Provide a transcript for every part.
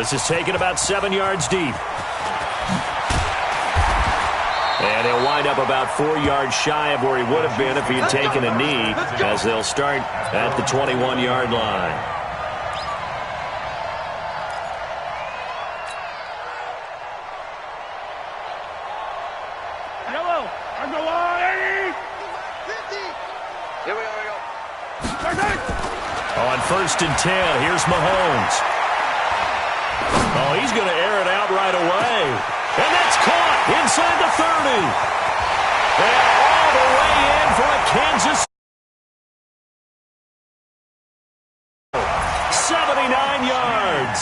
This is taken about 7 yards deep. And he'll wind up about 4 yards shy of where he would have been if he had taken a knee, as they'll start at the 21-yard line. On 1st and 10, here's Mahomes. Oh, he's going to air it out right away. And that's caught inside the 30. And all the way in for a Kansas 79 yards.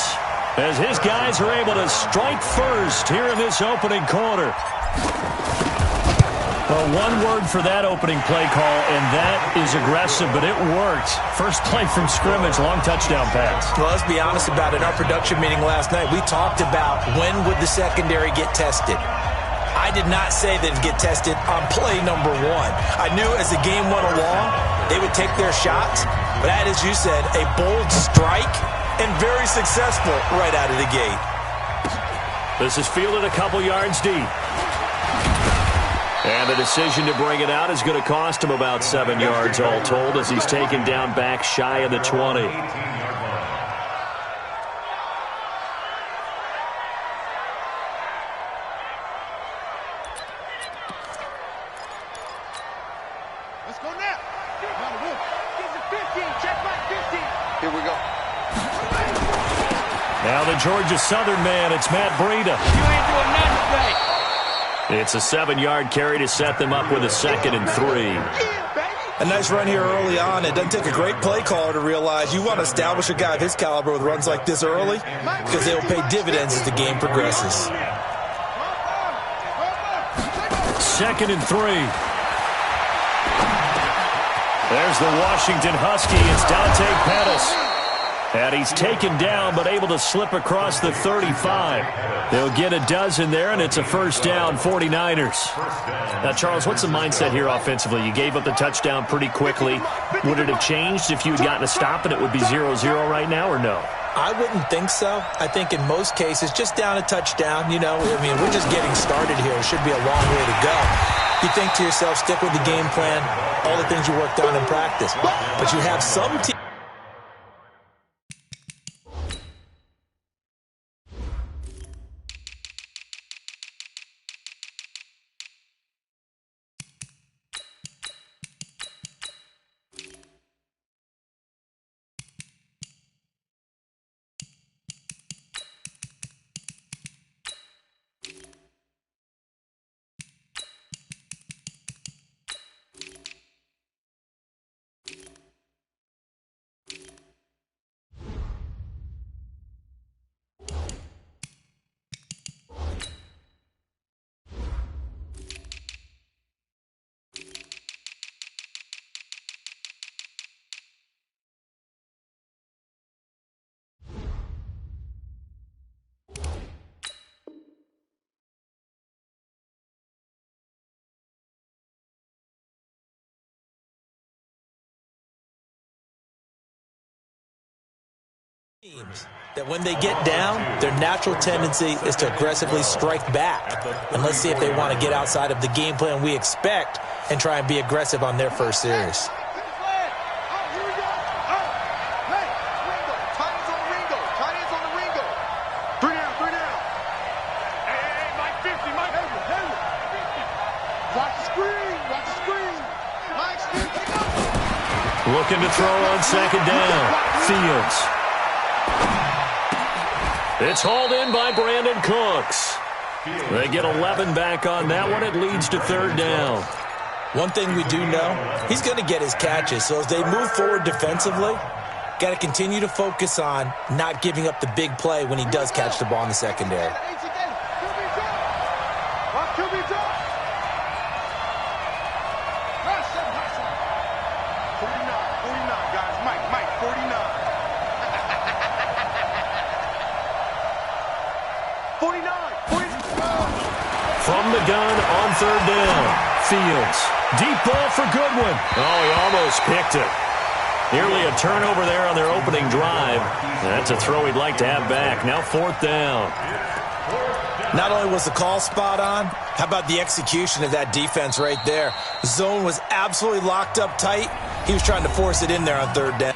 As his guys are able to strike first here in this opening quarter. Well, one word for that opening play call, and that is aggressive, but it worked. First play from scrimmage, long touchdown pass. Well, let's be honest about it. In our production meeting last night, we talked about when would the secondary get tested. I did not say they'd get tested on play number 1. I knew as the game went along, they would take their shots. But that, as you said, a bold strike and very successful right out of the gate. This is fielded a couple yards deep. And the decision to bring it out is going to cost him about 7 yards all told, as he's taken down back shy of the 20. Let's go now. Get the 15. Check back 15. Here we go. Now the Georgia Southern man, it's Matt Breida. You ain't doing nothing today. It's a 7-yard carry to set them up with a 2nd and 3. A nice run here early on. It doesn't take a great play caller to realize you want to establish a guy of his caliber with runs like this early, because they will pay dividends as the game progresses. 2nd and 3. There's the Washington Husky. It's Dante Pettis. And he's taken down, but able to slip across the 35. They'll get a dozen there, and it's a first down, 49ers. Now, Charles, what's the mindset here offensively? You gave up the touchdown pretty quickly. Would it have changed if you had gotten a stop and it would be 0-0 right now, or no? I wouldn't think so. I think in most cases, just down a touchdown, we're just getting started here. It should be a long way to go. You think to yourself, stick with the game plan, all the things you worked on in practice. But you have some teams. Teams that when they get down, their natural tendency is to aggressively strike back. And let's see if they want to get outside of the game plan we expect and try and be aggressive on their first series. Looking to throw on 2nd down. Fields. It's hauled in by Brandon Cooks. They get 11 back on that one. It leads to 3rd down. One thing we do know, he's going to get his catches. So as they move forward defensively, got to continue to focus on not giving up the big play when he does catch the ball in the secondary. From the gun on 3rd down. Fields. Deep ball for Goodwin. Oh, he almost picked it. Nearly a turnover there on their opening drive. That's a throw he'd like to have back. Now 4th down. Not only was the call spot on, how about the execution of that defense right there? The zone was absolutely locked up tight. He was trying to force it in there on 3rd down.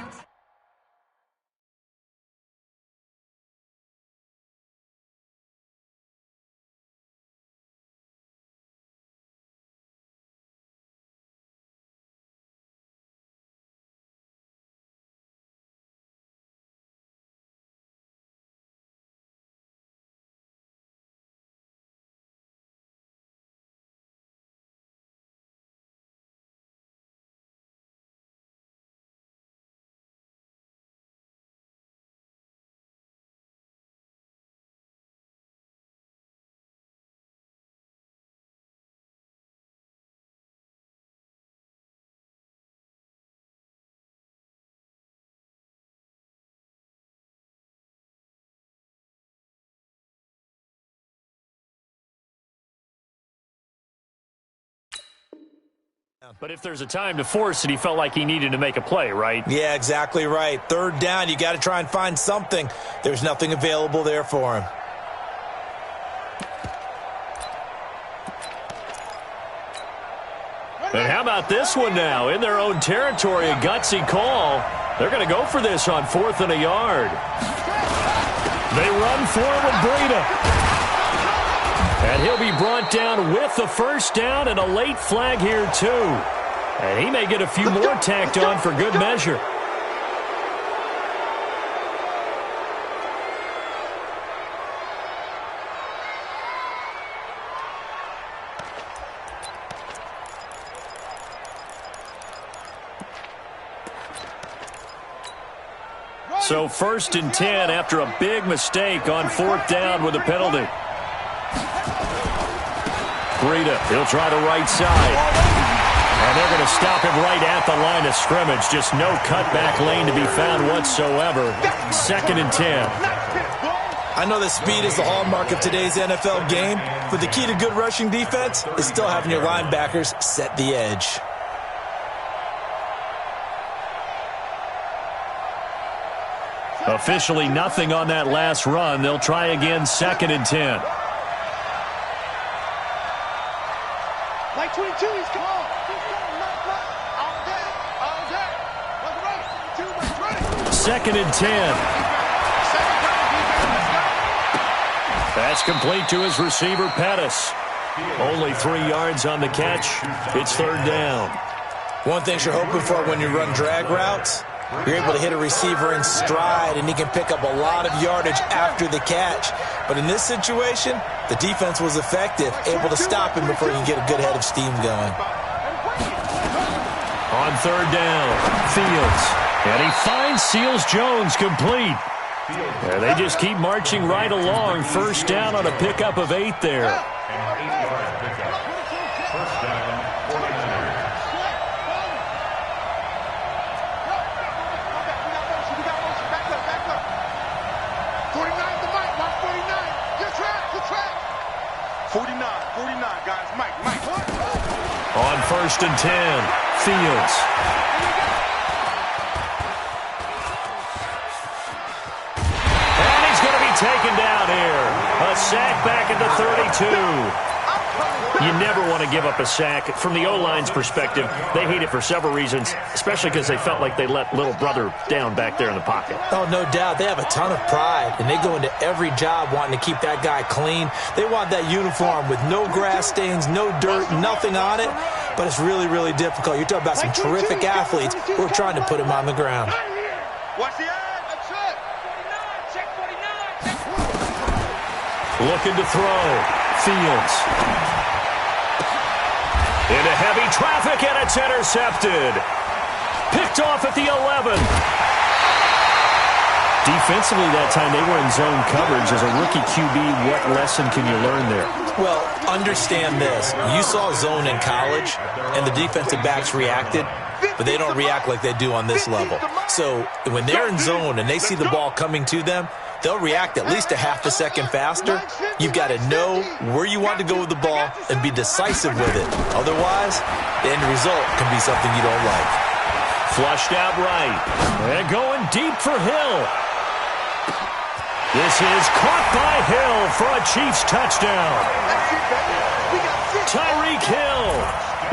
But if there's a time to force it, he felt like he needed to make a play, right? Yeah, exactly right. 3rd down, you got to try and find something. There's nothing available there for him. And how about this one now? In their own territory, a gutsy call. They're going to go for this on 4th and a yard. They run for it with Breida. And he'll be brought down with the 1st down and a late flag here, too. And he may get a few more tacked on for good measure. So 1st and 10 after a big mistake on 4th down with a penalty. Breida, he'll try the right side. And they're going to stop him right at the line of scrimmage. Just no cutback lane to be found whatsoever. 2nd and 10. I know that speed is the hallmark of today's NFL game, but the key to good rushing defense is still having your linebackers set the edge. Officially nothing on that last run. They'll try again 2nd and 10. Like 22, he's come on. All day. Let's run. 2nd and 10. That's complete to his receiver, Pettis. Only 3 yards on the catch. It's 3rd down. One thing you're hoping for when you run drag routes, you're able to hit a receiver in stride, and he can pick up a lot of yardage after the catch. But in this situation, the defense was effective, able to stop him before he can get a good head of steam going. On 3rd down, Fields. And he finds Seals-Jones complete. And they just keep marching right along. 1st down on a pickup of 8 there. On 1st and 10, Fields. And he's going to be taken down here. A sack back at the 32. You never want to give up a sack. From the O-line's perspective, they hate it for several reasons, especially because they felt like they let little brother down back there in the pocket. Oh, no doubt. They have a ton of pride, and they go into every job wanting to keep that guy clean. They want that uniform with no grass stains, no dirt, nothing on it, but it's really, really difficult. You're talking about some terrific athletes who are trying to put him on the ground. Watch the eye. That's it. 49. Check 49. Looking to throw. Fields. Into heavy traffic, and it's intercepted. Picked off at the 11. Defensively that time, they were in zone coverage. As a rookie QB, what lesson can you learn there? Well, understand this. You saw zone in college, and the defensive backs reacted, but they don't react like they do on this level. So when they're in zone and they see the ball coming to them, they'll react at least a half a second faster. You've got to know where you want to go with the ball and be decisive with it. Otherwise, the end result can be something you don't like. Flushed out right. And going deep for Hill. This is caught by Hill for a Chiefs touchdown. Tyreek Hill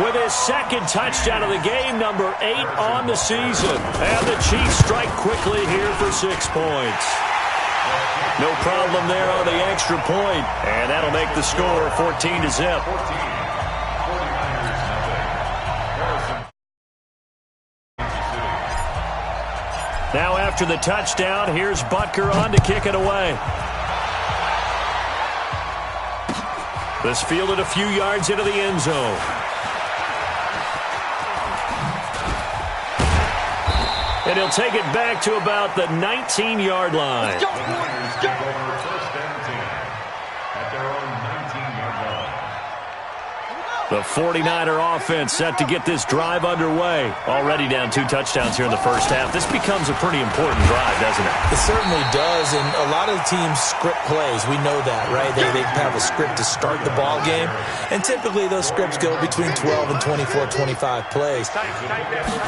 with his second touchdown of the game, number 8 on the season. And the Chiefs strike quickly here for 6 points. No problem there on the extra point. And that'll make the score 14-0. Now after the touchdown, here's Butker on to kick it away. This fielded a few yards into the end zone. And he'll take it back to about the 19-yard line. Let's go, let's go. The 49er offense set to get this drive underway. Already down 2 touchdowns here in the first half. This becomes a pretty important drive, doesn't it? It certainly does, and a lot of the teams script plays. We know that, right? They have a script to start the ball game, and typically those scripts go between 12 and 24, 25 plays.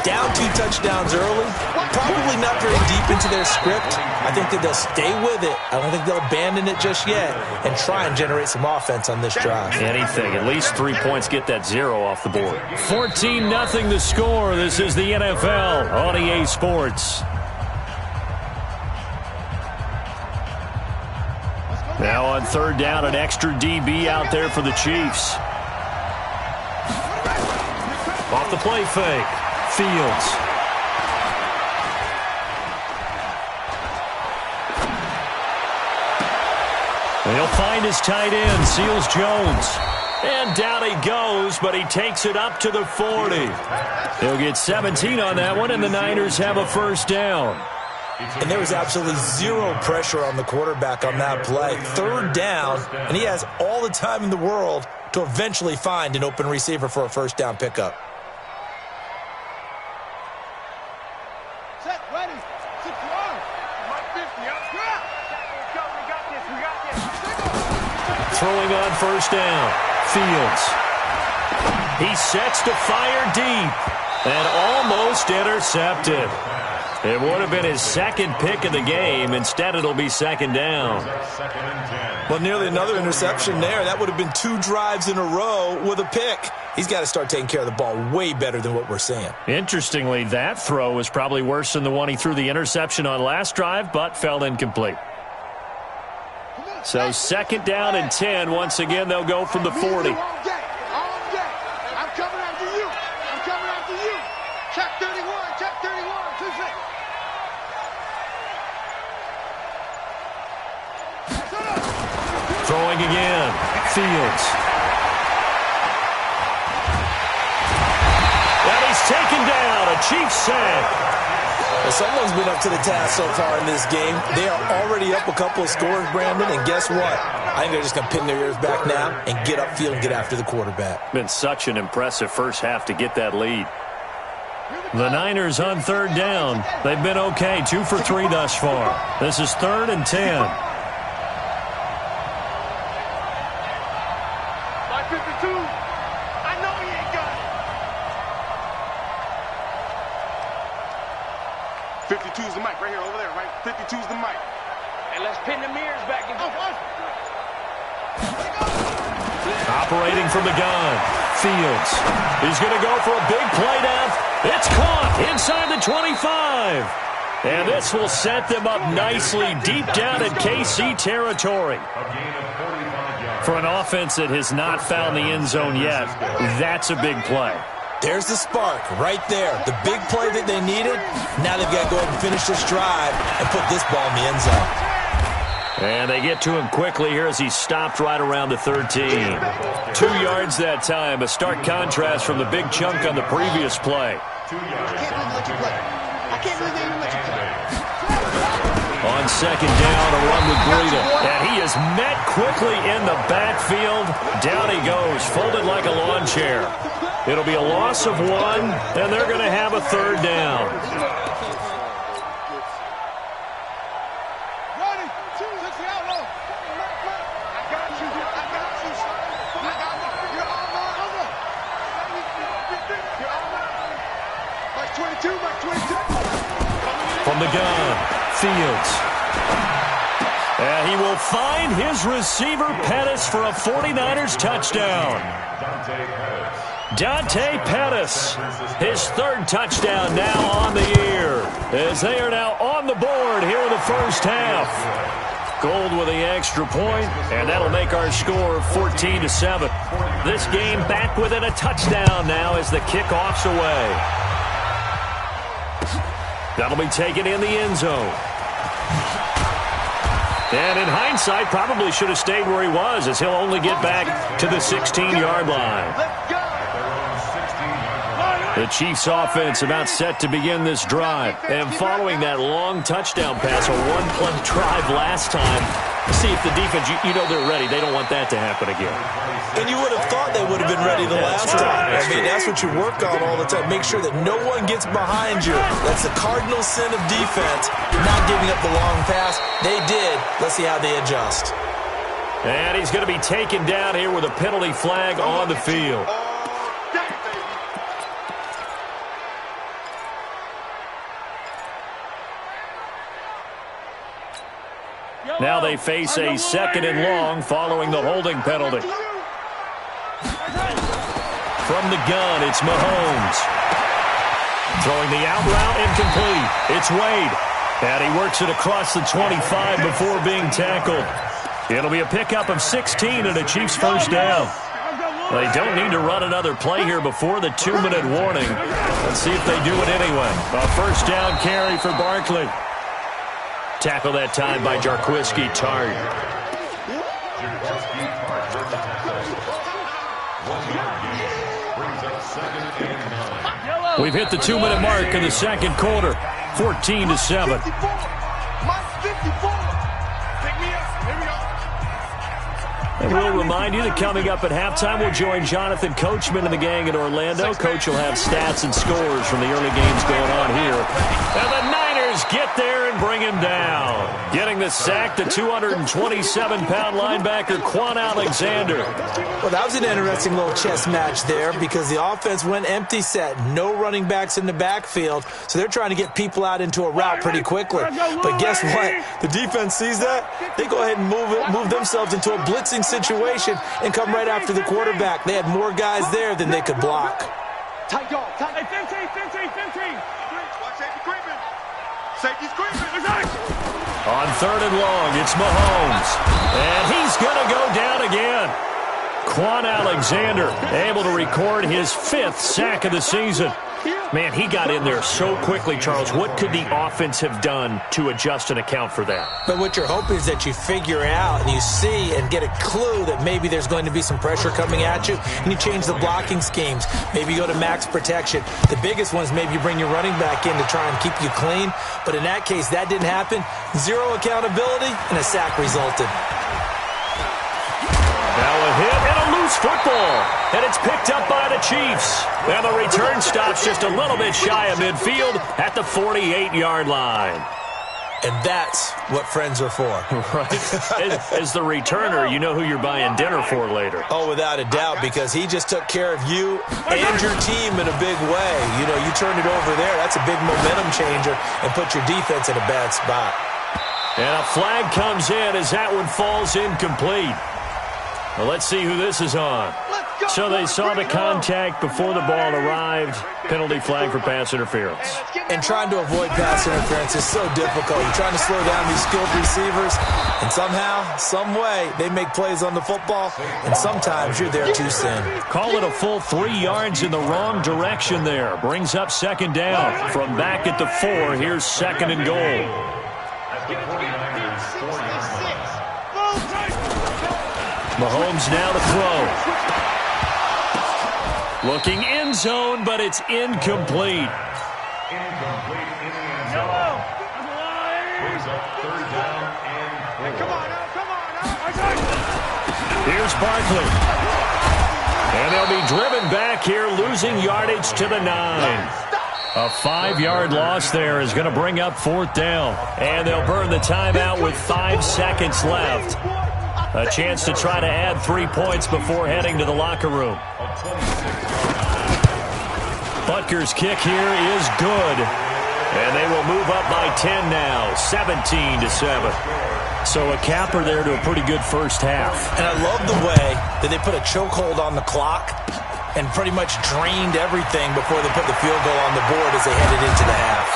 Down 2 touchdowns early, probably not very deep into their script. I think that they'll stay with it. I don't think they'll abandon it just yet and try and generate some offense on this drive. Anything, at least 3 points, get that 0 off the board. 14-0 the score. This is the NFL on EA Sports. Now on 3rd down, an extra DB out there for the Chiefs. Off the play fake. Fields. He'll find his tight end, Seals Jones. And down he goes, but he takes it up to the 40. He'll get 17 on that one, and the Niners have a first down. And there was absolutely 0 pressure on the quarterback on that play. 3rd down, and he has all the time in the world to eventually find an open receiver for a first down pickup. Set, ready. 6 yards. Mike 50, up. We got this, we got this. Throwing on first down. Fields. He sets to fire deep and almost intercepted. It would have been his 2nd pick of the game. Instead, it'll be 2nd down. Well, nearly another interception there. That would have been 2 drives in a row with a pick. He's got to start taking care of the ball way better than what we're seeing. Interestingly, that throw was probably worse than the one he threw the interception on last drive, but fell incomplete. So 2nd down and 10. Once again, they'll go from the 40. I'm coming after you. I'm coming after you. Check 31. Check 31. 2 seconds. Throwing again. Fields. And he's taken down. A Chiefs sack. Well, someone's been up to the task so far in this game. They are already up a couple of scores, Brandon, and guess what? I think they're just going to pin their ears back now and get upfield and get after the quarterback. Been such an impressive first half to get that lead. The Niners on 3rd down. They've been okay, 2 for 3 thus far. This is 3rd and 10. Mike 52. I know he ain't got it. 52's the mic right here, over there, right? 52's the mic. And let's pin the mirrors back in. Operating from the gun. Fields. He's going to go for a big play down. It's caught inside the 25. And this will set them up nicely deep down in KC territory. For an offense that has not found the end zone yet, that's a big play. There's the spark right there. The big play that they needed. Now they've got to go ahead and finish this drive and put this ball in the end zone. And they get to him quickly here as he stopped right around the 13. 2 yards that time. A stark contrast from the big chunk on the previous play. I can't believe they even let you play. On 2nd down, a run with Breida. And he is met quickly in the backfield. Down he goes, folded like a lawn chair. It'll be a loss of 1, and they're going to have a 3rd down. Ready, 2, let's the outlaw. I got you, son. I got you. You're all mine. You're all mine. Mike 22, Mike 22. From the gun, Fields. And he will find his receiver, Pettis, for a 49ers touchdown. Dante Pettis, his third touchdown now on the year, as they are now on the board here in the first half. Gold with the extra point, and that'll make our score 14-7. This game back within a touchdown now as the kickoff's away. That'll be taken in the end zone. And in hindsight, probably should have stayed where he was, as he'll only get back to the 16-yard line. The Chiefs offense about set to begin this drive. And following that long touchdown pass, a one-play drive last time, see if the defense, you know they're ready. They don't want that to happen again. And you would have thought they would have been ready the last time. I mean, that's what you work on all the time. Make sure that no one gets behind you. That's the cardinal sin of defense, not giving up the long pass. They did. Let's see how they adjust. And he's going to be taken down here with a penalty flag on the field. Now they face a second and long following the holding penalty. From the gun, it's Mahomes. Throwing the out route, incomplete. It's Wade. And he works it across the 25 before being tackled. It'll be a pickup of 16 and a Chiefs first down. They don't need to run another play here before the 2-minute warning. Let's see if they do it anyway. A first down carry for Barkley. Tackle that time by Jarquiski Tart. We've hit the 2-minute mark in the second quarter. 14-7. And we'll remind you that coming up at halftime, we'll join Jonathan Coachman and the gang in Orlando. Coach will have stats and scores from the early games going on here. And the Niners get there and bring him down. Getting the sack, the 227-pound linebacker, Quan Alexander. Well, that was an interesting little chess match there because the offense went empty set. No running backs in the backfield, so they're trying to get people out into a route pretty quickly. But guess what? The defense sees that. They go ahead and move themselves into a blitzing situation and come right after the quarterback. They had more guys there than they could block. Tight dog, tight. Hey, 15. Watch safety creeping. Safety's creeping. On third and long, it's Mahomes. And he's going to go down again. Quan Alexander able to record his 5th sack of the season. Man, he got in there so quickly, Charles. What could the offense have done to adjust and account for that? But what you're hoping is that you figure out and you see and get a clue that maybe there's going to be some pressure coming at you, and you change the blocking schemes. Maybe you go to max protection. The biggest one is maybe you bring your running back in to try and keep you clean. But in that case, that didn't happen. Zero accountability, and a sack resulted. Now a hit and a loose football. And it's picked up by the Chiefs. And the return stops just a little bit shy of midfield at the 48-yard line. And that's what friends are for. Right. As the returner, you know who you're buying dinner for later. Oh, without a doubt, because he just took care of you and your team in a big way. You know, you turned it over there. That's a big momentum changer and put your defense in a bad spot. And a flag comes in as that one falls incomplete. Well, let's see who this is on. So they saw the contact before the ball arrived. Penalty flag for pass interference. And trying to avoid pass interference is so difficult. You're trying to slow down these skilled receivers, and somehow, some way, they make plays on the football, and sometimes you're there too soon. Call it a full 3 yards in the wrong direction there. Brings up second down. From back at the 4, here's second and goal. Mahomes now to throw. Looking end zone, but it's incomplete. Here's Barkley. And they'll be driven back here, losing yardage to the 9. A 5-yard loss there is going to bring up fourth down. And they'll burn the timeout with 5 seconds left. A chance to try to add 3 points before heading to the locker room. Butker's kick here is good. And they will move up by 10 now, 17-7. So a capper there to a pretty good first half. And I love the way that they put a chokehold on the clock and pretty much drained everything before they put the field goal on the board as they headed into the half.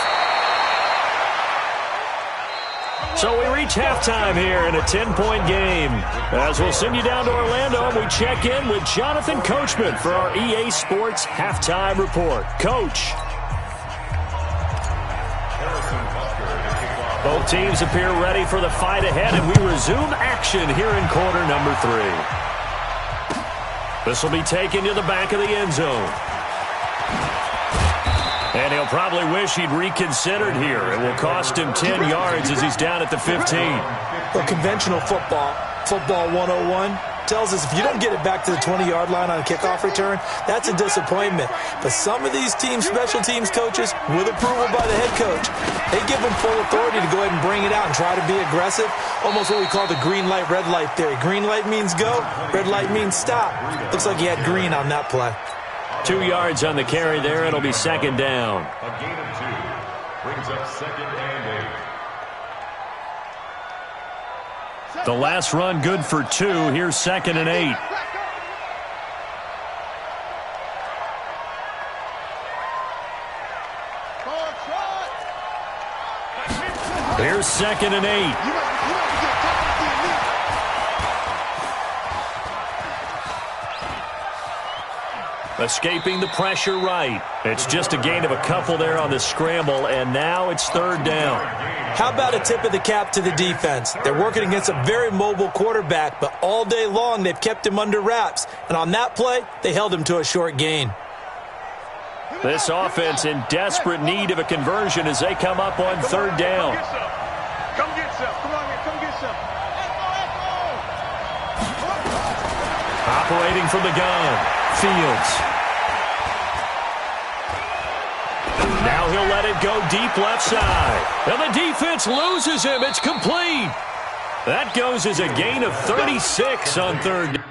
So we reach halftime here in a 10-point game. As we'll send you down to Orlando, and we check in with Jonathan Coachman for our EA Sports Halftime Report. Coach. Both teams appear ready for the fight ahead, and we resume action here in quarter number 3. This will be taken to the back of the end zone. And he'll probably wish he'd reconsidered here. It will cost him 10 yards as he's down at the 15. Well, conventional football 101, tells us if you don't get it back to the 20-yard line on a kickoff return, that's a disappointment. But some of these teams, special teams coaches, with approval by the head coach, they give them full authority to go ahead and bring it out and try to be aggressive, almost what we call the green light, red light theory. Green light means go, red light means stop. Looks like he had green on that play. 2 yards on the carry there. It'll be second down. A gain of 2 brings up 2nd and 8. The last run good for 2. Here's 2nd and 8. Here's 2nd and 8. Escaping the pressure right. It's just a gain of a couple there on the scramble, and now it's 3rd down. How about a tip of the cap to the defense? They're working against a very mobile quarterback, but all day long they've kept him under wraps. And on that play, they held him to a short gain. This offense in desperate need of a conversion as they come up on 3rd down. Come get some. Come on, man. Come get some. Operating from the gun, Fields. Now he'll let it go deep left side. And the defense loses him. It's complete. That goes as a gain of 36 on 3rd down.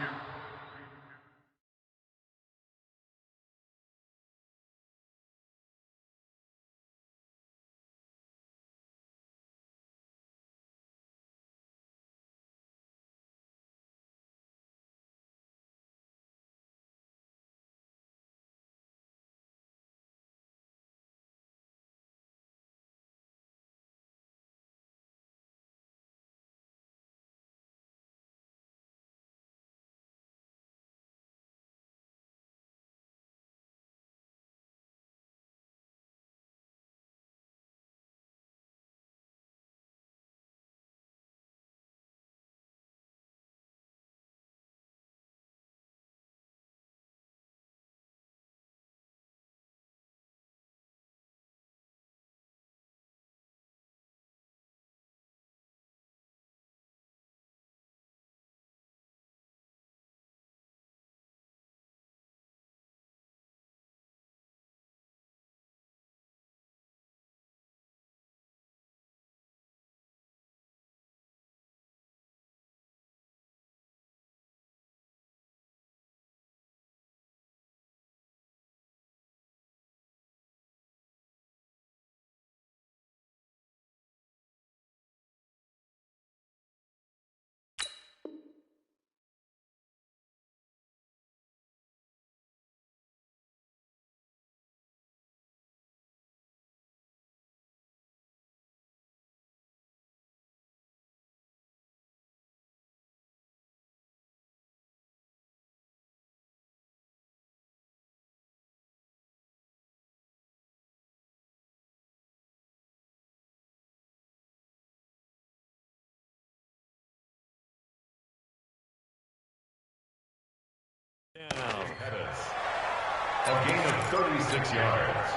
A gain of 36 yards.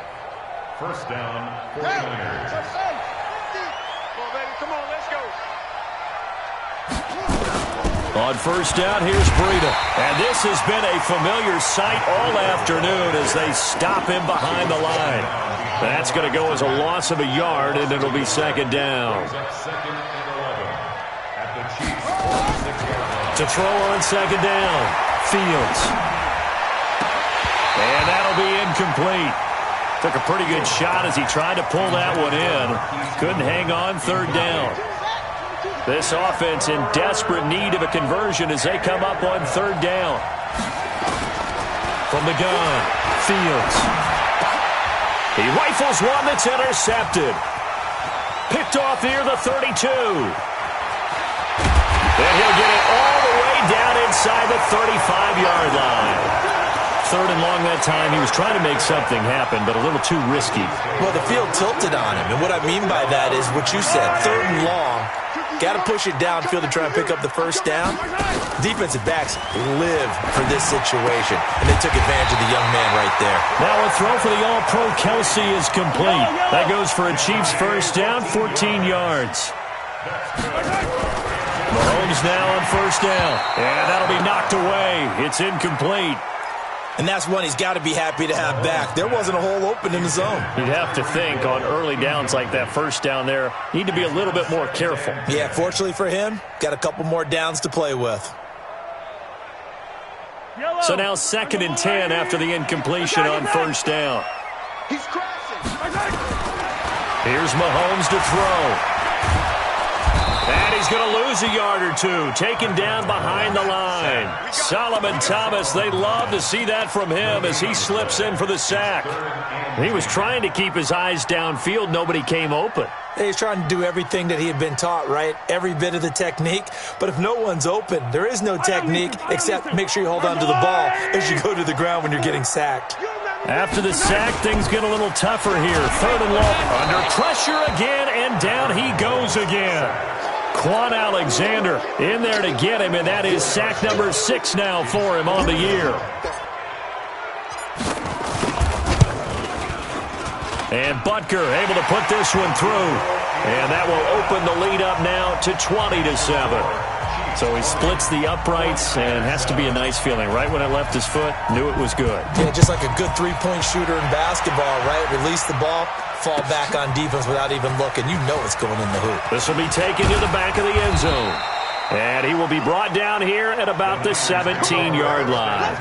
1st down, 49ers. Come on, let's go. On 1st down, here's Breida. And this has been a familiar sight all afternoon as they stop him behind the line. That's going to go as a loss of a yard, and it'll be 2nd down. 2nd and 11 at the Chiefs' 46-yard line. To throw on 2nd down, Fields. And that'll be incomplete. Took a pretty good shot as he tried to pull that one in. Couldn't hang on third down. This offense in desperate need of a conversion as they come up on third down. From the gun, Fields. He rifles one that's intercepted. Picked off near the 32. Then he'll get it all the way down inside the 35-yard line. Third and long that time. He was trying to make something happen, but a little too risky. Well, the field tilted on him, and what I mean by that is what you said. Third and long, got to push it downfield to try and pick up the first down. Defensive backs live for this situation, and they took advantage of the young man right there. Now a throw for the All-Pro Kelsey is complete. That goes for a Chiefs first down, 14 yards. Mahomes now on first down, and that'll be knocked away. It's incomplete. And that's one he's got to be happy to have back. There wasn't a hole open in the zone. You'd have to think on early downs like that first down there, need to be a little bit more careful. Yeah, fortunately for him, got a couple more downs to play with. So now 2nd and 10 after the incompletion on first down. He's crashing. Here's Mahomes to throw. And he's going to lose a yard or two. Taken down behind the line. Solomon Thomas, they love to see that from him as he slips in for the sack. He was trying to keep his eyes downfield. Nobody came open. He's trying to do everything that he had been taught, right? Every bit of the technique. But if no one's open, there is no technique except make sure you hold on to the ball as you go to the ground when you're getting sacked. After the sack, things get a little tougher here. Third and long. Under pressure again, and down he goes again. Quan Alexander in there to get him, and that is sack number 6 now for him on the year. And Butker able to put this one through. And that will open the lead up now to 20-7. So he splits the uprights, and has to be a nice feeling. Right when it left his foot, knew it was good. Yeah, just like a good three-point shooter in basketball, right? Release the ball, fall back on defense without even looking. You know it's going in the hoop. This will be taken to the back of the end zone. And he will be brought down here at about the 17-yard line.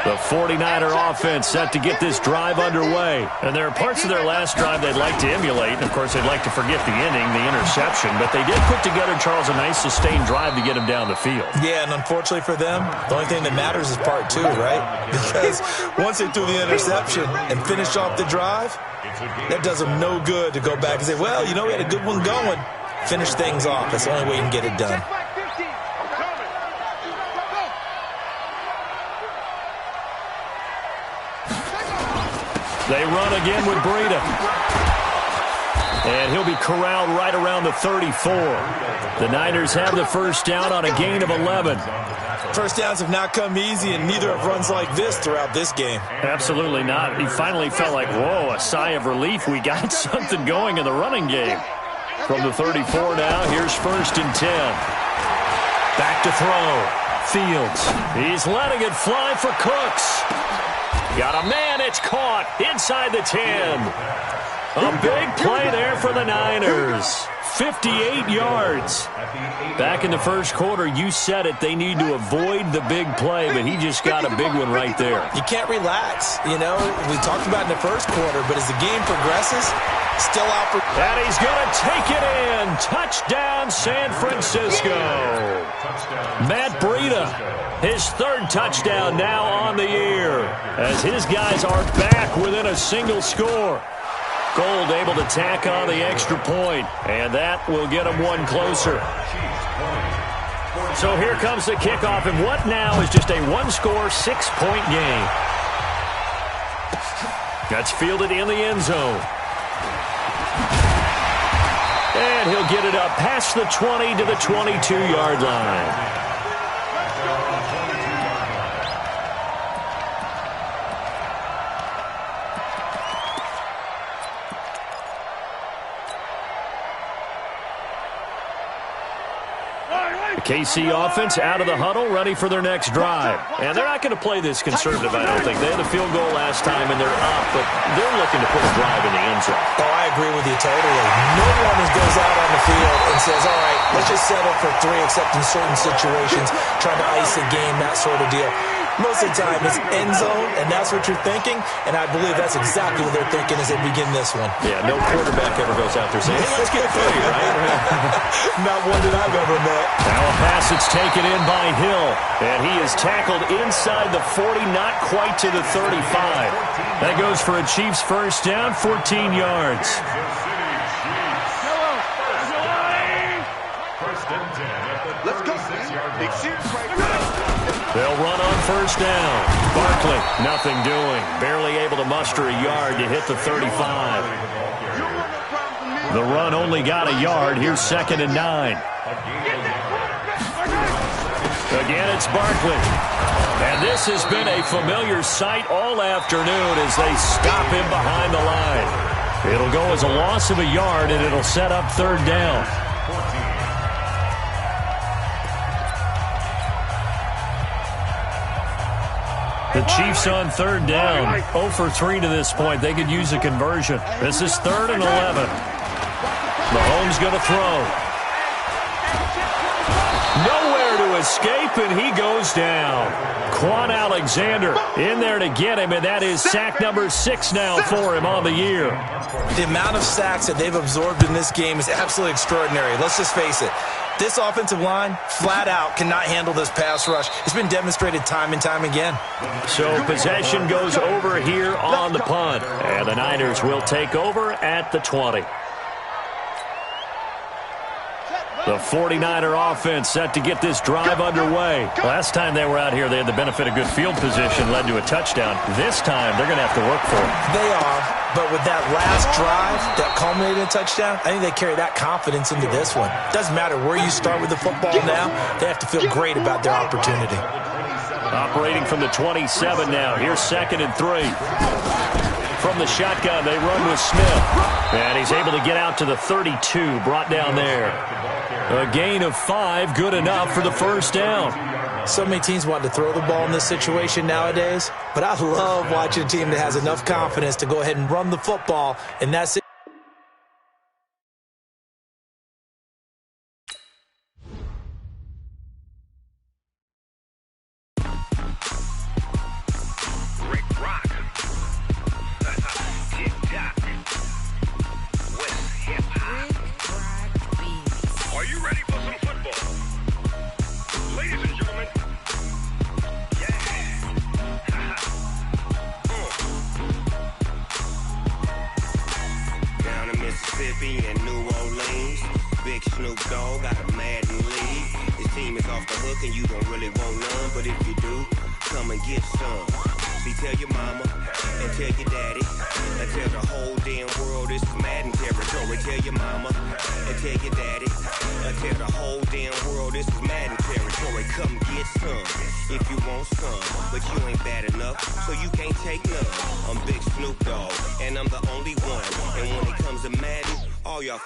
The 49er offense set to get this drive underway. And there are parts of their last drive they'd like to emulate. And, of course, they'd like to forget the inning, the interception. But they did put together, Charles, a nice sustained drive to get him down the field. Yeah, and unfortunately for them, the only thing that matters is part 2, right? Because once they threw the interception and finished off the drive, that does them no good to go back and say, well, you know, we had a good one going. Finish things off. That's the only way you can get it done. They run again with Breida. And he'll be corralled right around the 34. The Niners have the first down on a gain of 11. First downs have not come easy, and neither have runs like this throughout this game. Absolutely not. He finally felt like, whoa, a sigh of relief. We got something going in the running game. From the 34 now, here's 1st and 10. Back to throw. Fields. He's letting it fly for Cooks. Got a man, it's caught inside the 10. A big play there for the Niners. 58 yards. Back in the first quarter, you said it, they need to avoid the big play, but he just got a big one right there. You can't relax. You know, we talked about in the first quarter, but as the game progresses, still out for... And he's going to take it in. Touchdown, San Francisco. Matt Breida, his 3rd touchdown now on the year, as his guys are back within a single score. Gold able to tack on the extra point, and that will get him one closer. So here comes the kickoff, and what now is just a one-score, 6-point game. That's fielded in the end zone. And he'll get it up past the 20 to the 22-yard line. KC offense out of the huddle, ready for their next drive. And they're not going to play this conservative, I don't think. They had a field goal last time, and they're up, but they're looking to put a drive in the end zone. Oh, I agree with you totally. No one goes out on the field and says, all right, let's just settle for 3, except in certain situations, trying to ice a game, that sort of deal. Most of the time, it's end zone, and that's what you're thinking, and I believe that's exactly what they're thinking as they begin this one. Yeah, no quarterback ever goes out there saying, hey, let's get 3, right? Not one that I've ever met. Now a pass that's taken in by Hill, and he is tackled inside the 40, not quite to the 35. That goes for a Chiefs first down, 14 yards. Let's go, man. Big series right now. They'll run on first down. Barkley, nothing doing. Barely able to muster a yard to hit the 35. The run only got a yard. Here's 2nd and 9. Again, it's Barkley. And this has been a familiar sight all afternoon as they stop him behind the line. It'll go as a loss of a yard, and it'll set up 3rd down. The Chiefs on 3rd down. 0 for 3 to this point. They could use a conversion. This is 3rd and 11. Mahomes going to throw. Nowhere to escape, and he goes down. Quan Alexander in there to get him, and that is sack number 6 now for him on the year. The amount of sacks that they've absorbed in this game is absolutely extraordinary. Let's just face it. This offensive line, flat out, cannot handle this pass rush. It's been demonstrated time and time again. So possession goes over here on the punt. And the Niners will take over at the 20. The 49er offense set to get this drive underway. Last time they were out here, they had the benefit of good field position, led to a touchdown. This time, they're going to have to work for it. They are, but with that last drive that culminated in a touchdown, I think they carry that confidence into this one. Doesn't matter where you start with the football now, they have to feel great about their opportunity. Operating from the 27 now. Here's 2nd and 3. From the shotgun, they run with Smith. And he's able to get out to the 32, brought down there. A gain of 5, good enough for the first down. So many teams want to throw the ball in this situation nowadays, but I love watching a team that has enough confidence to go ahead and run the football, and that's it.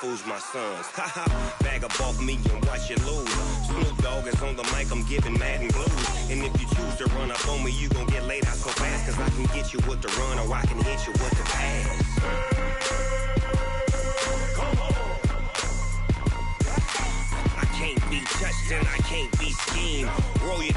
Fools my sons. Haha, bag up off me and watch you lose. Snoop Dogg is on the mic, I'm giving Madden blues. And if you choose to run up on me, you gon' get laid out so fast. Cause I can get you with the run or I can hit you with the pass. I can't be touched and I can't be schemed. Roll you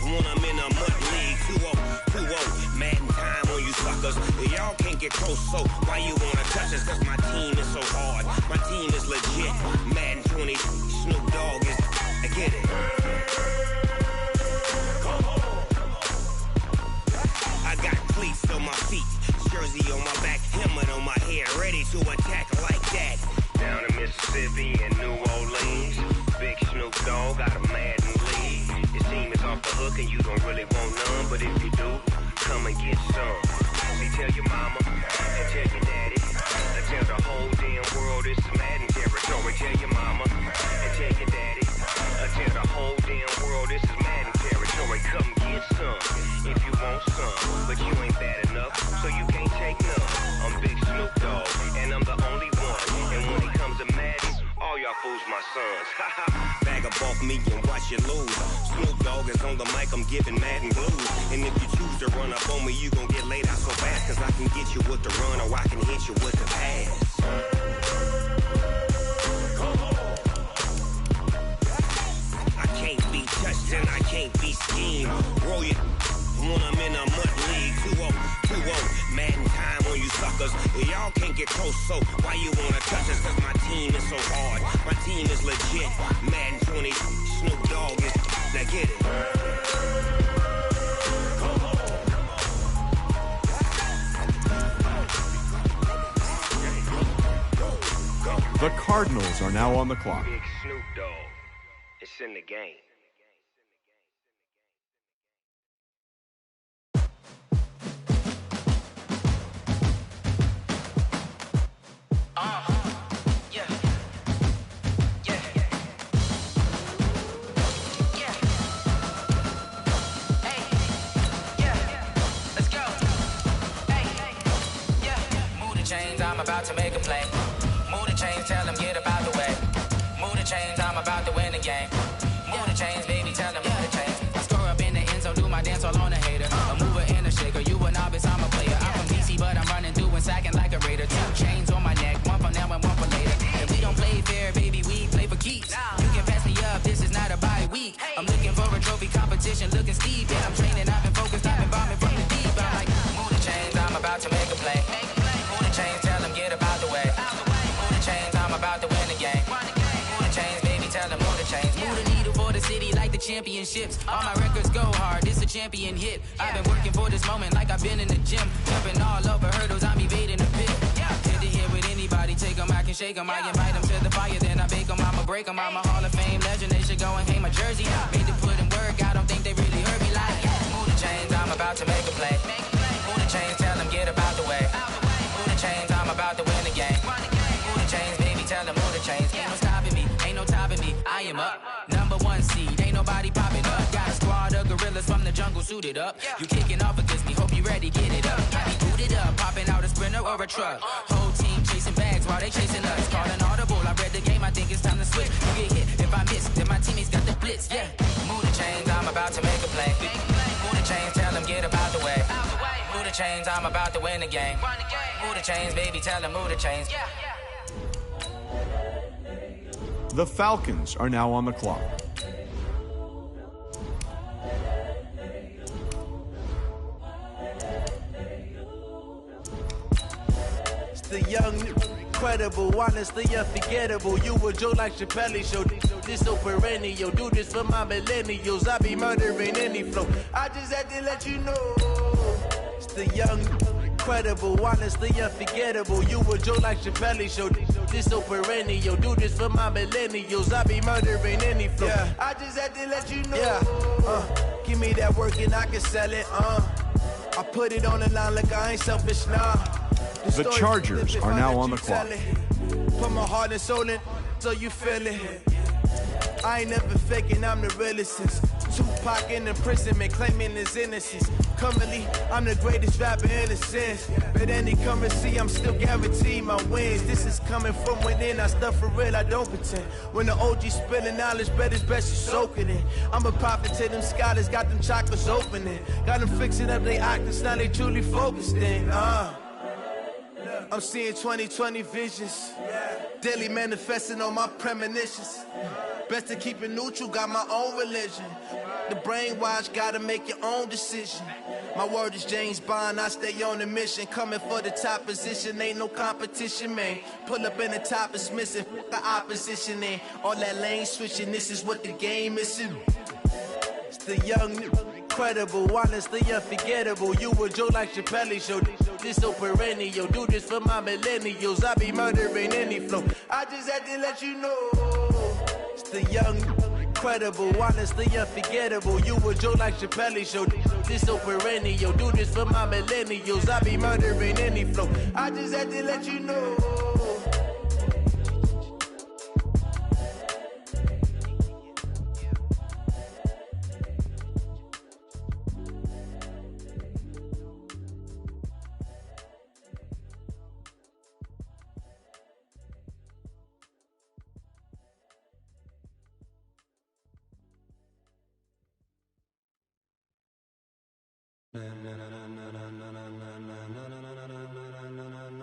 when I'm in a mud league. 2-0, Madden time on you suckers. Y'all can't get close, so why you wanna touch us? Cause my team is so hard. My team is legit. Madden 20, Snoop Dogg is. I get it. I got cleats on my feet, jersey on my back, helmet on my head, ready to attack like that. Down in Mississippi and New Orleans, big Snoop Dogg got a Madden league. Your team is off the hook and you don't really want none, but if you do, come and get some. See, tell your mama and tell your daddy. Tell the whole damn world it's Madden territory. Tell your mama and tell your daddy. Tell the whole damn world this is Madden territory. Come get some if you want some, but you ain't bad enough, so you can't take none. I'm Big Snoop Dogg, and I'm the only one. And when it comes to Madden, all y'all fools my sons. Bag up off me and watch you lose. Snoop Dogg is on the mic, I'm giving Madden blues. And if you choose to run up on me, you gon' get laid out so fast. Cause I can get you with the run or I can hit you with the pass. Y'all can't get close, so why you wanna touch us? Cause my team is so hard. My team is legit. Madden 20, Snoop Dogg is. Now get it. The Cardinals are now on the clock. Big Snoop Dogg. It's in the game. I'm about to make a play. Move the chains, tell them get about the way. Move the chains, I'm about to win the game. Move the chains, baby, tell them move the chains. I score up in the end zone, do my dance all on a hater. A mover and a shaker, you a novice, I'm a player. I'm from DC, but I'm running through and sacking like a raider. 2 chains on my neck, one for now and one for later. If we don't play fair, baby, we play for keeps. You can pass me up, this is not a bye week. I'm looking for a trophy competition, looking steep. Yeah, I'm training, I've been focused, I've been bombing from the deep. I'm like, move the chains, I'm about to make a play. Move the chains, tell them get about the way. Move the chains, I'm about to win the game. Move the chains, baby, tell them move the chains. Move the needle for the city like the championships. All my records go hard, this a champion hit. I've been working for this moment like I've been in the gym. Jumping all over hurdles, I'm evading the pit. Head to head with anybody, take them, I can shake them. I invite them to the fire, then I bake them, I'ma break them. I'm a Hall of Fame legend, they should go and hang my jersey. Made to put in work, I don't think they really heard me like, move the chains, I'm about to make a play. Move the chains, tell them get about the way. Move the chains, I'm about to win the game. Move the chains, baby, tell them move the chains. Ain't no stopping me, ain't no topping me. I am up, number 1 seed, ain't nobody popping up. Got a squad of gorillas from the jungle suited up. You kicking off against me, hope you ready, get it up. I be booted up, popping out a sprinter or a truck. Whole team chasing bags while they chasing us. Calling audible, I read the game, I think it's time to switch. You get hit, if I miss, then my teammates got the blitz, yeah. Move the chains, I'm about to make a play. Move the chains, tell them get about the way. Move the chains, I'm about to win the game. Move the chains, baby, tell them move the chains. The Falcons are now on the clock. It's the young, incredible, honestly unforgettable. You a joke like Chappelle Show. This so perennial. Do this for my millennials. I be murdering any flow. I just had to let you know. It's the young, incredible, honestly unforgettable. You a joke like Chappelle Show. This so perennial. Do this for my millennials. I be murdering any flow. Yeah. I just had to let you know. Yeah. Give me that work and I can sell it. I put it on the line like I ain't selfish now. The Chargers are now on the clock. Put my heart and soul in, so you feel it. I ain't never faking, I'm the realest since Tupac in imprisonment, claiming his innocence. Currently, I'm the greatest rapper in a sense. But any currency, I'm still guaranteed my wins. This is coming from within, I stuff for real, I don't pretend. When the OG spilling knowledge, bet it's best you soak it in. I'm a prophet to them scholars, got them chakras opening. Got them fixing up they octaves, now they truly focused in. I'm seeing 2020 visions. Daily manifesting on my premonitions. Best to keep it neutral, got my own religion. The brainwash, gotta make your own decision. My word is James Bond, I stay on a mission. Coming for the top position, ain't no competition, man. Pull up in the top, it's missing, the opposition in. All that lane switching, this is what the game is. It's the young, incredible, honestly unforgettable. You a joke like Chappelle Show. This so perennial. Do this for my millennials. I be murdering any flow. I just had to let you know. It's the young, incredible, honestly unforgettable. You a joke like Chappelle Show. This so perennial. Do this for my millennials. I be murdering any flow. I just had to let you know.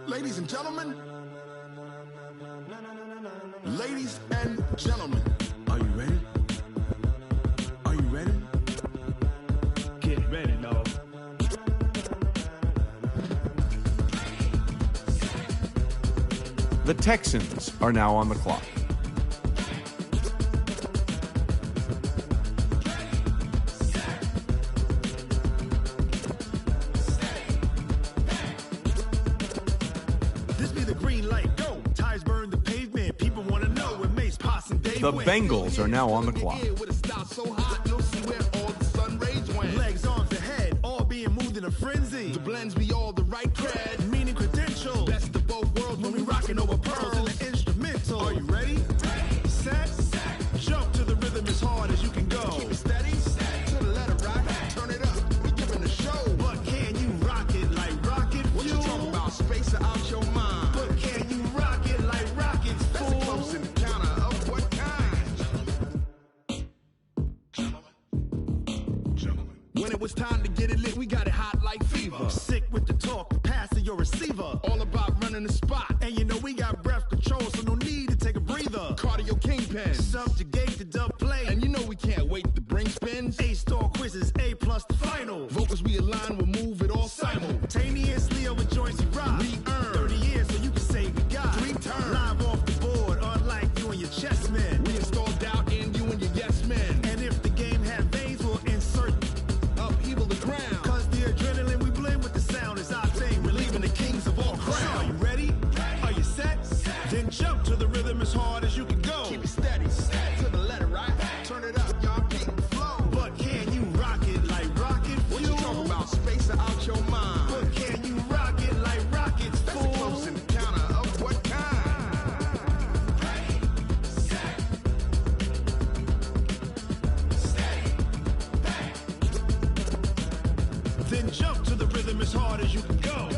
Ladies and gentlemen, ladies and gentlemen, are you ready? Are you ready? Get ready, dog. The Texans are now on the clock. This be the green light, go. Tires burn the pavement. People want to know when Mace, Poss, and Dave The went. Bengals are now on the clock. With a stop so hot, you'll see where all the sun rays went. Legs, arms, and head, all being moved in a frenzy. The blends be all the right cred, meaning credentials. Best of both worlds when we rockin' over pearls in the instrumental. Are you ready? Set, jump to the rhythm as hard as you can go. Keep it steady, to the letter rock, turn it up. We giving a show, but can you rock it like rocket fuel? What you talking about? Space or out your mind? But can you rock it like rockets, fool? That's a close encounter of what kind? When it was time to get it lit, we got it hot like fever. Sick with the talk, passing your receiver. All about running the spot. And you know we got breath control, so no need to take a breather. Cardio kingpin, subjugate the dub play. And you know we can't wait to bring spins. A-star quizzes, A+ the final. Vocals we align, we'll move it all simultaneously over joints we rock. We earn 30 years, so you can say we got 3 turns. Live off the board, unlike you and your chess men. We install doubt in you and your yes men. And if the game had veins, we'll insert upheaval the ground. Cause the adrenaline we blend with the sound is our thing. Relieving the kings of all crowns. Are you ready? Are you set? Then jump to the rhythm as hard as you can go. Keep it steady, to the letter right. Turn it up, y'all keep the flow. But can you rock it like rocket fuel? What you talking about? Space or out your mind? But can you rock it like rockets, fool? That's a close encounter of what kind? Then jump to the rhythm as hard as you can go.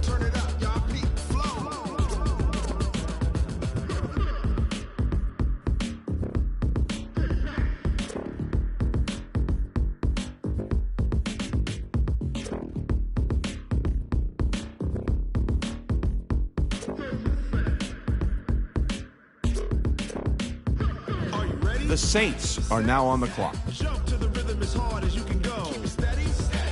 Turn it up, y'all peep flow. Are you ready? The Saints are now on the clock. Jump to the rhythm as hard as you can go. Keep it steady,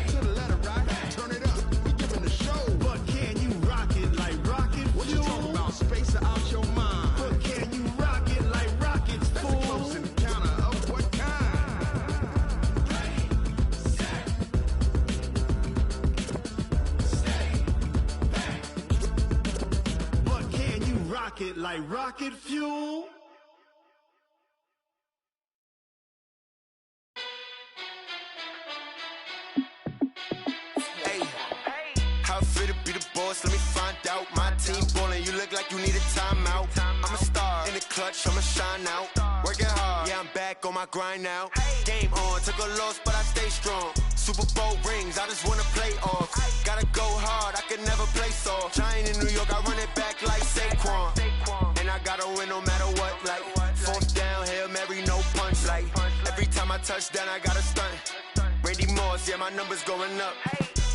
to the letter right. Turn it up, we giving a show. But can you rock it like rocket fuel? What you talking about? Space or out your mind? But can you rock it like rockets, fool? That's a close encounter of what kind? But can you rock it like rocket fuel? Hey, how fit to be the boss? Let me find out. My team ballin', you look like you need a timeout. I'm a star in the clutch, I'ma shine out. Working hard, yeah, I'm back on my grind now. Game on, took a loss, but I stay strong. Super Bowl rings, I just wanna play off. Gotta go hard, I can never play soft. Giant in New York, I run it back like Saquon. And I gotta win no matter what, like fourth down, Hail Mary, no punch. Like every time I touch down, I gotta stunt. Randy Moss, yeah, my numbers going up.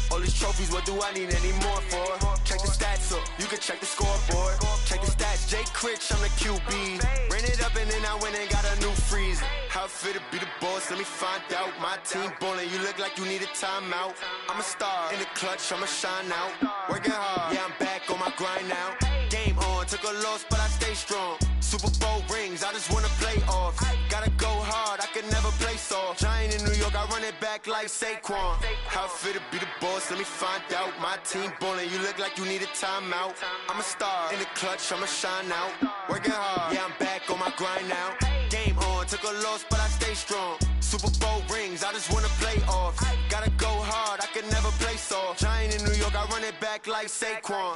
All these trophies, what do I need any more for? Check the stats up, you can check the scoreboard. Check the stats, Jay Critch, I'm the QB. Ran it up and then I went and got a new freeze. How fit to be the boss, let me find out. My team ballin', you look like you need a timeout. I'm a star in the clutch, I'ma shine out. Working hard, yeah, I'm back on my grind now. Game on, took a loss, but I stay strong. Super Bowl rings, I just wanna play off. Gotta go hard, I can never play soft. Giant in New York, I run it back like Saquon. How fit to be the boss, let me find out. My team ballin', you look like you need a timeout. I'm a star in the clutch, I'ma shine out. Working hard, yeah, I'm back on my grind now. Game on, took a loss, but I stay strong. Super Bowl rings, I just wanna play off. Gotta go hard, I can never play soft. Giant in New York, I run it back like Saquon.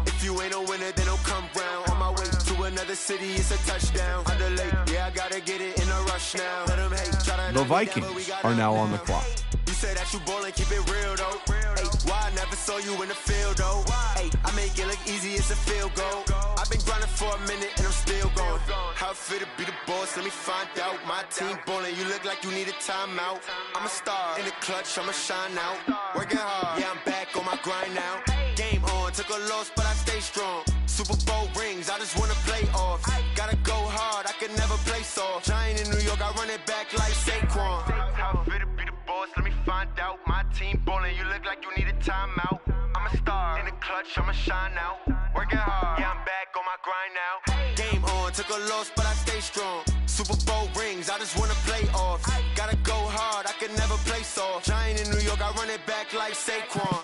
If you ain't a winner, then don't come round. On my way to another city, it's a touchdown. Underlay, yeah, I gotta get it in a rush now. Let them hate, try to The Vikings are now on the clock. You say that you ballin', keep it real though. Hey, why I never saw you in the field though? Hey, I make it look easy, it's a field goal. I've been grinding for a minute and I'm still going. How fit to be the boss, let me find out. My team ballin', you look like you need a timeout. I'm a star in the clutch, I'ma shine out. Working hard, yeah, I'm back on my grind now. Game on, took a loss, but I stay strong. Super Bowl rings, I just wanna play off. Gotta go hard, I can never play soft. Giant in New York, I run it back like Saquon. How fit to be the boss, let me find out. My team ballin', you look like you need a timeout. I'm a star in the clutch, I'ma shine out. Working hard, yeah, I'm back on my grind now. Game on, took a loss, but I stay strong. Super Bowl rings, I just wanna play off. Gotta go hard, I can never play soft. Giant in New York, I run it back like Saquon.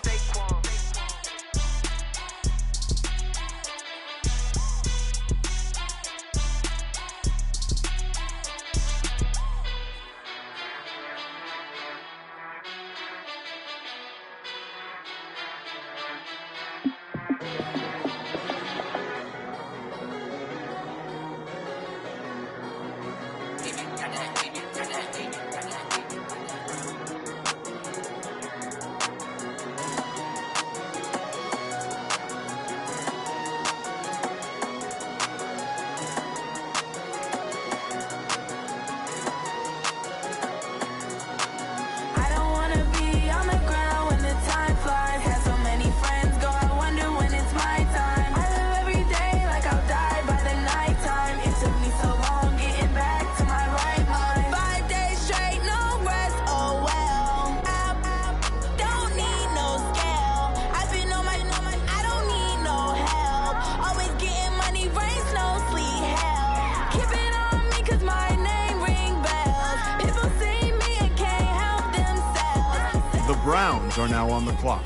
Browns are now on the clock.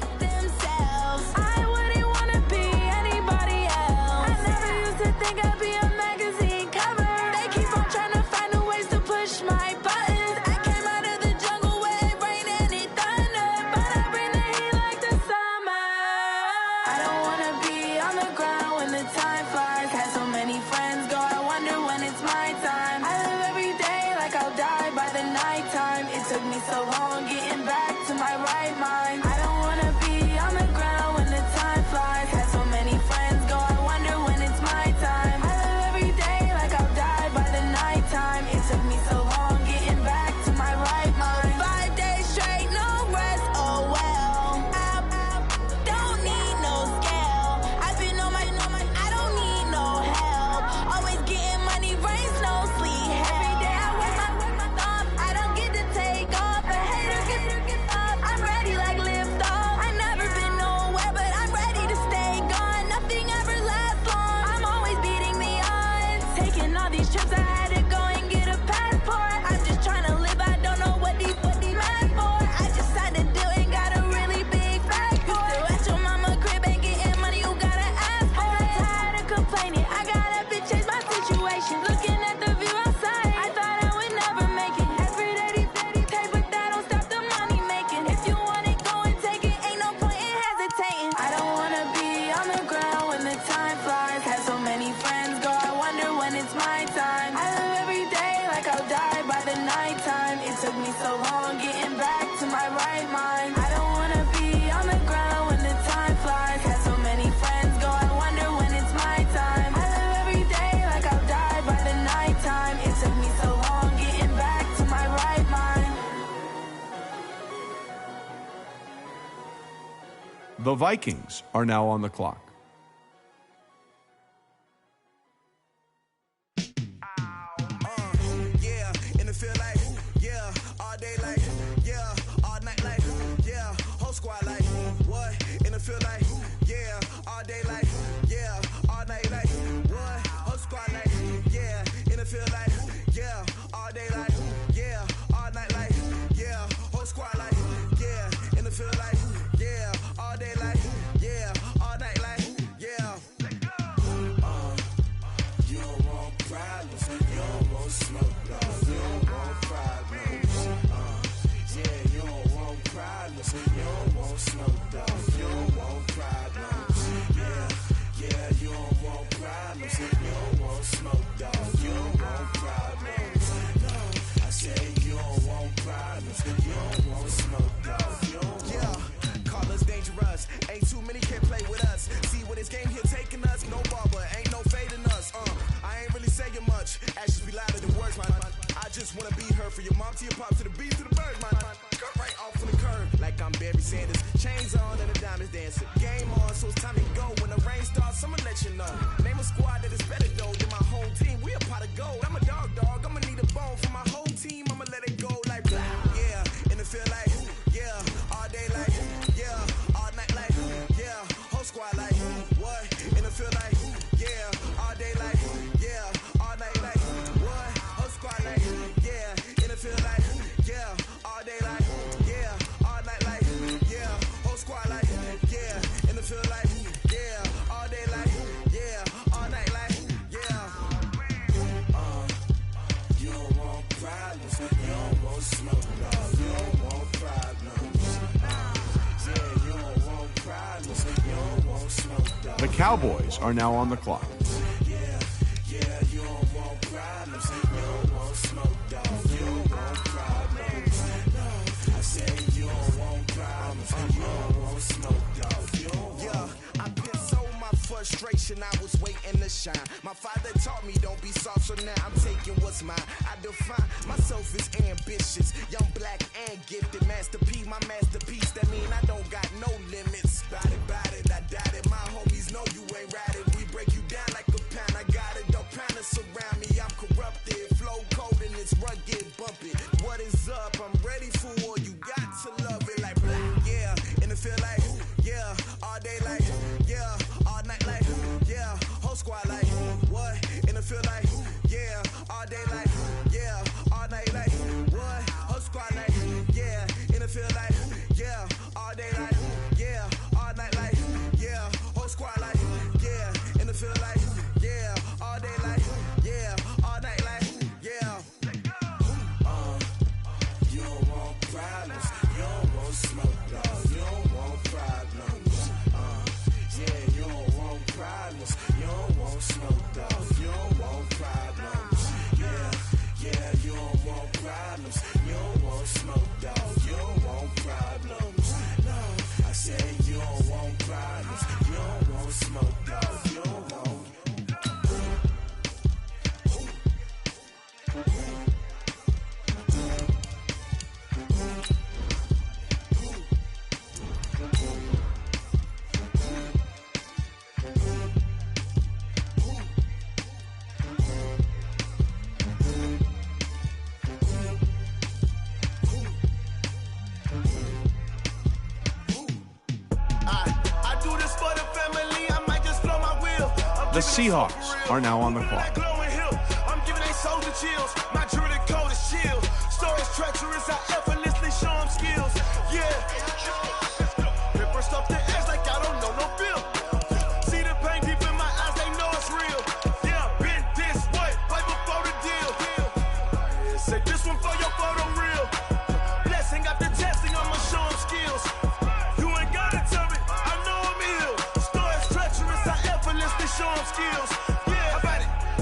The Vikings are now on the clock. Yeah, in the field like, yeah, all day like, yeah, all night like, yeah, whole squad like, what? In the field like, yeah, all day like, yeah, all night like, what? Whole squad like, yeah, in the field like, yeah, all day like, yeah, all night like, yeah, whole squad like, yeah, in the field like, yeah, all day like, yeah, all night like, yeah. You don't want problems, you don't want smoke, dog. You don't want problems. Yeah, you don't want problems, you don't want smoke, dog. You don't want problems. Yeah, you don't want problems, you don't want smoke, dog. You don't want problems. I said you don't want problems, you don't want smoke, dog. You don't want. Call us dangerous, ain't too many can play with us. See what this game here taking us, no barber, ain't no fading us. I ain't really saying much, actions be louder than words, man. I just wanna be heard, for your mom to your pop, to the beat, to the birds, man. Cut right off on the curb, like I'm Barry Sanders. Chains on and the diamonds dancing. Game on, so it's time to go. When the rain starts, I'ma let you know. Name a squad that is better though than my home team. We a pot of gold. I'm a dog, I'ma need a bone for my whole team. I'ma let it go like blah. Yeah, in the field like, yeah, all day like, yeah, all night like, yeah, whole squad Cowboys are now on the clock. Frustration, I was waiting to shine. My father taught me don't be soft, so now I'm taking what's mine. I define myself as ambitious, young, black, and gifted. Master P, my masterpiece. That mean I don't got no limits. Bout it, I doubt it. My homies know you ain't ratted. We break you down like a pound. I got it, don't pound to surround me. I'm corrupted, flow cold and it's rugged, bumpy. What is up? I'm ready for war. You got to love it like black, yeah. And it feel like, yeah, all day like, yeah. Night like, yeah, whole squad like, what? And it feel like, yeah, all day like, yeah, all night like, what? Whole squad like, yeah, and it feel like, yeah, all day like, yeah, all night like, yeah, whole squad like, yeah, and it feel like, yeah, all day like, yeah, all night like, yeah. You don't want problems, you don't want smoke, dog, you don't want problems, yeah, you don't want problems, you don't want smoke, dog, you don't want problems, yeah, you don't want problems, you don't want smoke, dog, you don't want problems, no, I said you don't want problems, you don't want smoke, dog, you don't want. The Seahawks are now on the clock. I'm giving they soldier chills. My jewelry code is chill. Stories treacherous, I effortlessly show them skills. Yeah. Ripper stuff the edge like I don't know no feel. See the pain deep in my eyes, they know it's real. Yeah, been this way, right before the deal. Say this one for your photo real. Blessing after testing, I'ma show them skills. You ain't gotta tell me, I know I'm ill. Stories treacherous, I effortlessly show them skills. Yeah,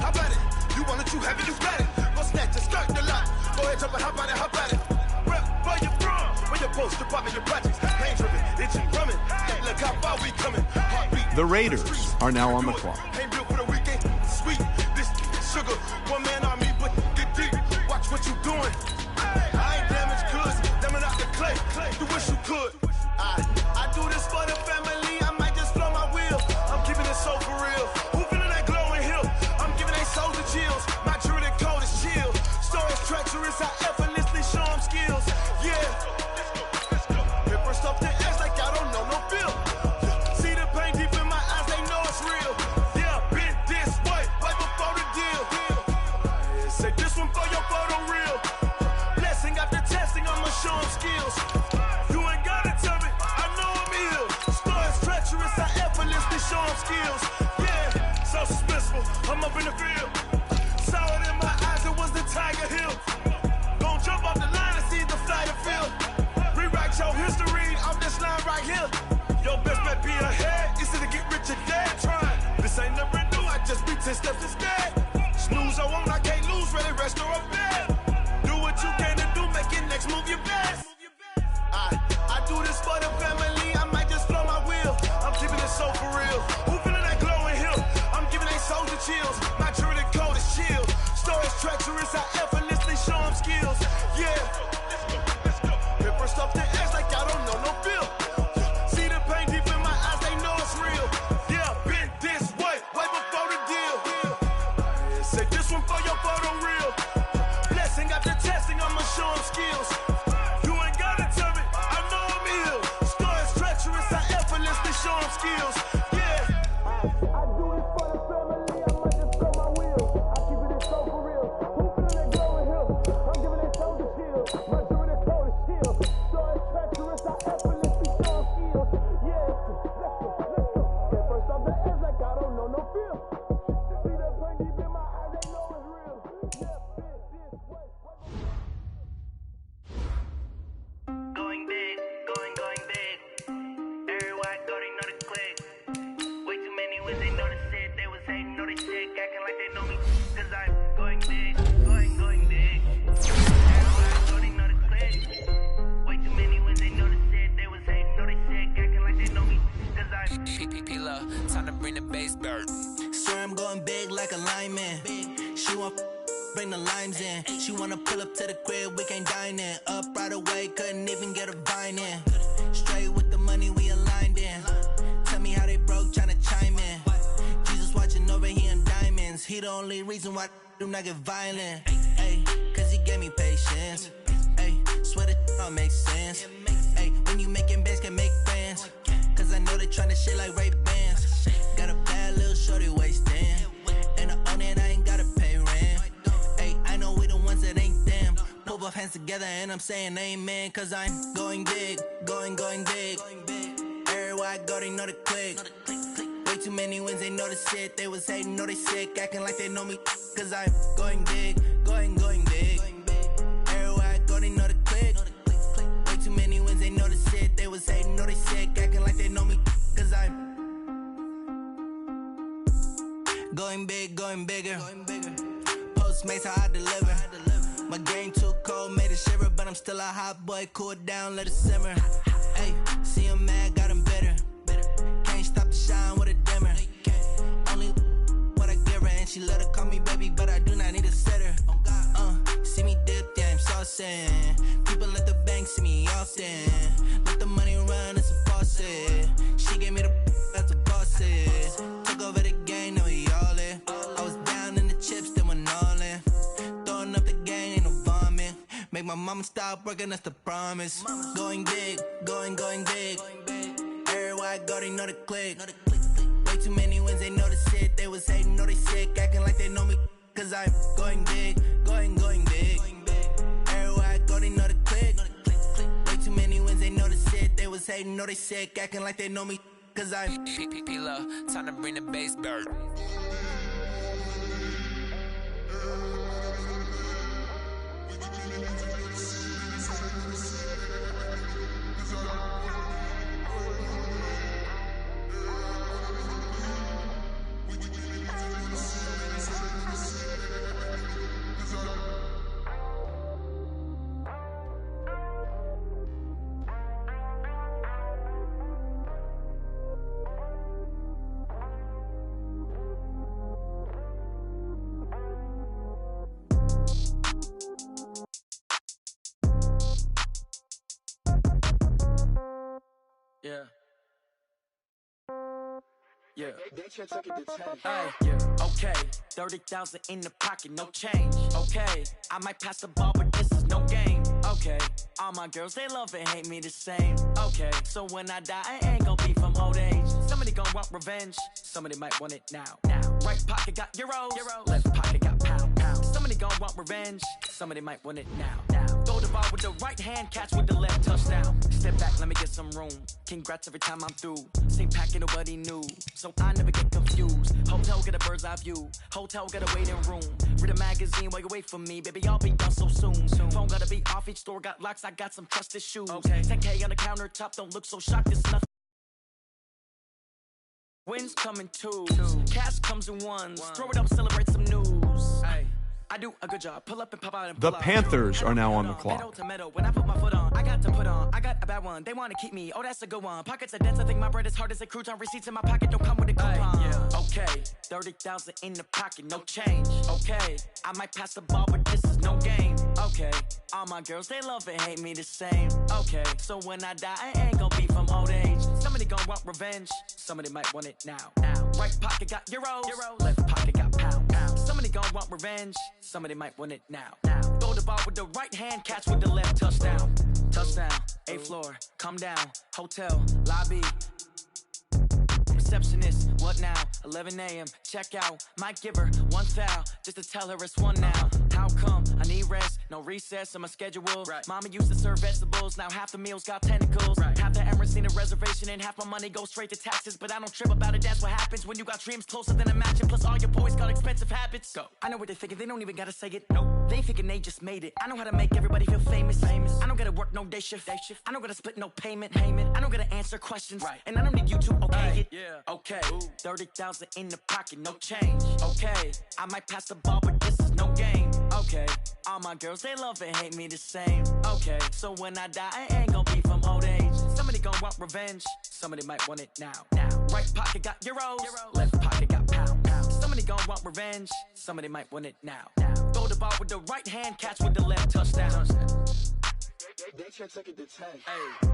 how about it? You want it, you have it, you got it. Go snatch it, skirt the lot. Go ahead, jump it, how about it? Rep where you from, where you post, department, your projects. Pain driven, itching, drumming. Look how far we coming. Heartbeat. The Raiders are now on the clock. Ain't built for the weekend, sweet. This sugar, one man army, but get deep. Watch what you doing. I ain't damaged goods, damn out the clay. You wish you could. I do this for the family. I might just blow my wheel. I'm keeping it so for real. Who feeling that glowing hill? I'm giving they soldier chills. My jewelry code is chill. Stories treacherous, I effortlessly show them skills. Yeah. Ripper stuff the edge like I don't know no feel. See the pain deep in my eyes, they know it's real. Yeah, been this way, right before the deal. Say this one for your photo real. Blessing after testing, I'ma show them skills. You ain't gotta tell me, I know I'm ill. Stories treacherous, I effortlessly show them skills. Yeah, so suspenseful, I'm up in the field. Saw it in my eyes, it was the Tiger Hill. Gon' jump off the line and see the flight of field. Rewrite your history off this line right here. Your best bet be ahead, easy to get rich or dead trying. This ain't never new, I just be 10 steps instead. Snooze I won't, I can't lose, ready, rest or up bed. Do what you can to do, make it next move your best. I do this for the family, I might just blow my wheel. I'm keeping it so for real. Who feeling that glowing hill? I'm giving they soldier chills. My jewelry code is chill. Stories treacherous, I effortlessly show them skills. Yeah. Ripper stuff the edge like I don't know no feel. See the pain deep in my eyes, they know it's real. Yeah, been this way, right before the deal. Say this one for your photo real. Blessing after testing, I'ma show them skills. You ain't gotta tell me, I know I'm ill. Stories treacherous, I effortlessly show them skills. Yeah. I do this for the family, I might just blow my wheel. I keep it so for real. Who feeling that glowing hill? I'm giving they soldier shield. My jewelry code is chill. Stories treacherous, I effortlessly show them skills. Yeah, let's go. Get first off the edge like I don't know no feel. See that pain deep in my eyes, they know it's real. Yeah, been this way. Going big, going big. Everywhere I go, they know the click. acting like they know me, cause I'm going big, going big. Everybody already know the click. Way too many when they know the shit. They was hating, know they sick, acting like they know me, cause I'm PPP, time to bring the bass bird. Swear I'm going big like a lineman. She want bring the limes in. She wanna pull up to the crib, we can't dine in. Up right away, couldn't even get a vine in. Straight with the money we aligned in. Tell me how they broke, tryna chime in. Jesus watching over here in diamonds. He the only reason why do not get violent. Ay, cause he gave me patience. Ay, swear that all makes sense. Ay, when you making bands, can make friends. Cause I know they tryna shit like Ray-Bans. Got a bad little shorty wasting. And I own it, I ain't gotta pay rent. Ay, I know we the ones that ain't them. Pull both hands together and I'm saying amen. Cause I'm going big, going big. Everywhere I go, they know the click. Way too many wins, they know the shit. They was hating, know they sick, acting like they know me. Cause I'm going big, going big. Everywhere I go, they know the click. Way too many wins, they know the shit. They was hating, know they sick, acting like they know me. Cause I'm going big, going bigger. Postmates how I deliver. My game too cold, made it shiver, but I'm still a hot boy. Cool it down, let it simmer. Hey, see him mad, got him bitter. Can't stop the shine with a dimmer. Only what I give her, and she let her call me baby, but I do not need a sitter. See me dip, yeah, I'm saucing. People at the bank see me often. Let the money run, it's a faucet. She gave me the that's a faucet. Took over the game, now we all in. I was down in the chips, then went all in. Throwing up the game, ain't no vomit. Make my mama stop working, that's the promise. Going big, going big. Everywhere I go, they know the click. Way too many wins, they know the shit. They was hating, know they sick, acting like they know me. Cause I'm going big, going big. Everywhere I go, they know the click. Way too many wins, they know the shit. They was hating, know they sick, acting like they know me. Cause I'm PPP, time to bring the bass bird. Yeah. Hey, yeah. Okay, 30,000 in the pocket, no change. Okay, I might pass the ball, but this is no game. Okay, all my girls, they love and hate me the same. Okay, so when I die, I ain't gon' be from old age. Somebody gon' want revenge, somebody might want it now. Right pocket got euros, left pocket got pound. Somebody gon' want revenge, somebody might want it now. Throw the ball with the right hand, catch with the left, touchdown. Step back, let me get some room. Congrats every time I'm through. Same packet, nobody knew, so I never get confused. Hotel get a bird's eye view, hotel get a waiting room. Read a magazine while you wait for me, baby, I'll be done so soon. Phone gotta be off, each store got locks, I got some trusted shoes. 10K on the countertop, don't look so shocked, it's nothing. Wins come in twos, cash comes in ones. Throw it up, celebrate some news. I do a good job. Pull up and pop out and pull The Panthers are now on the clock. When I put my foot on, I got to put on. I got a bad one. They want to keep me. Oh, that's a good one. Pockets are dense. I think my bread is hard as a crouton. Receipts in my pocket don't come with a coupon. Okay, 30,000 in the pocket, no change. Okay, I might pass the ball, but this is no game. Okay, all my girls, they love and hate me the same. Okay, so when I die, I ain't gonna be from old age. Somebody gon' want revenge. Somebody might want it now. Right pocket got euros. Left pocket got pound. Somebody gon' want revenge. Somebody might want it now. Throw the ball with the right hand, catch with the left, touchdown. Touchdown, 8th floor, come down, hotel, lobby. Receptionist, what now? 11 a.m., check out. Might give her one foul, just to tell her it's one now. How come? I need rest, no recess on my schedule. Mama used to serve vegetables, now half the meals got tentacles. Half the Emirates need a reservation and half my money goes straight to taxes. But I don't trip about it, that's what happens when you got dreams closer than imagine. Plus all your boys got expensive. expensive habits. Go. I know what they're thinking, they don't even gotta say it. No, they thinking they just made it. I know how to make everybody feel famous. I don't gotta work no day shift. I don't gotta split no payment. I don't gotta answer questions. Right. And I don't need you to okay it. Yeah. Okay. 30,000 in the pocket, no change. Okay. I might pass the ball, but this is no game. Okay. All my girls, they love and hate me the same. Okay. So when I die, I ain't gonna be from old age. Somebody gon' want revenge. Somebody might want it now. Right pocket got euros. Left pocket got pounds. Somebody gon' want revenge. Somebody might want it now. Throw the ball with the right hand, catch with the left, touchdown. They can't take it to 10. Hey.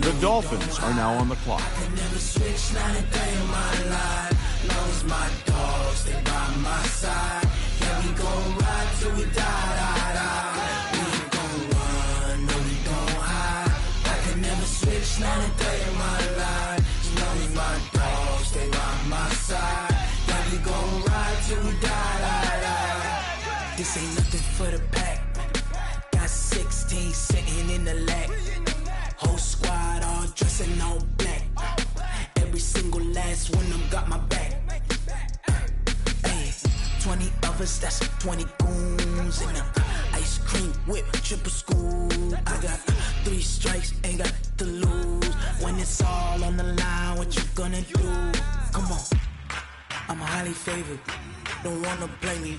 The Dolphins are now on the clock. I can never switch, not a day in my life. Long as my dogs stay by my side. Yeah, we gon' ride till we die. We ain't gon' run, no, we don't hide. I can never switch, not a day in my life. As long as my dogs stay by my side. Yeah, we gon' ride till we die. This ain't nothing for the pack. Got 16 sitting in the lap. Whole squad all dressing all black. Every single last one of them got my back. Hey, 20 of us, that's 20 goons. And ice cream whip, triple school. I got 3 strikes, ain't got to lose. When it's all on the line, what you gonna do? Come on, I'm highly favored. Don't wanna blame me,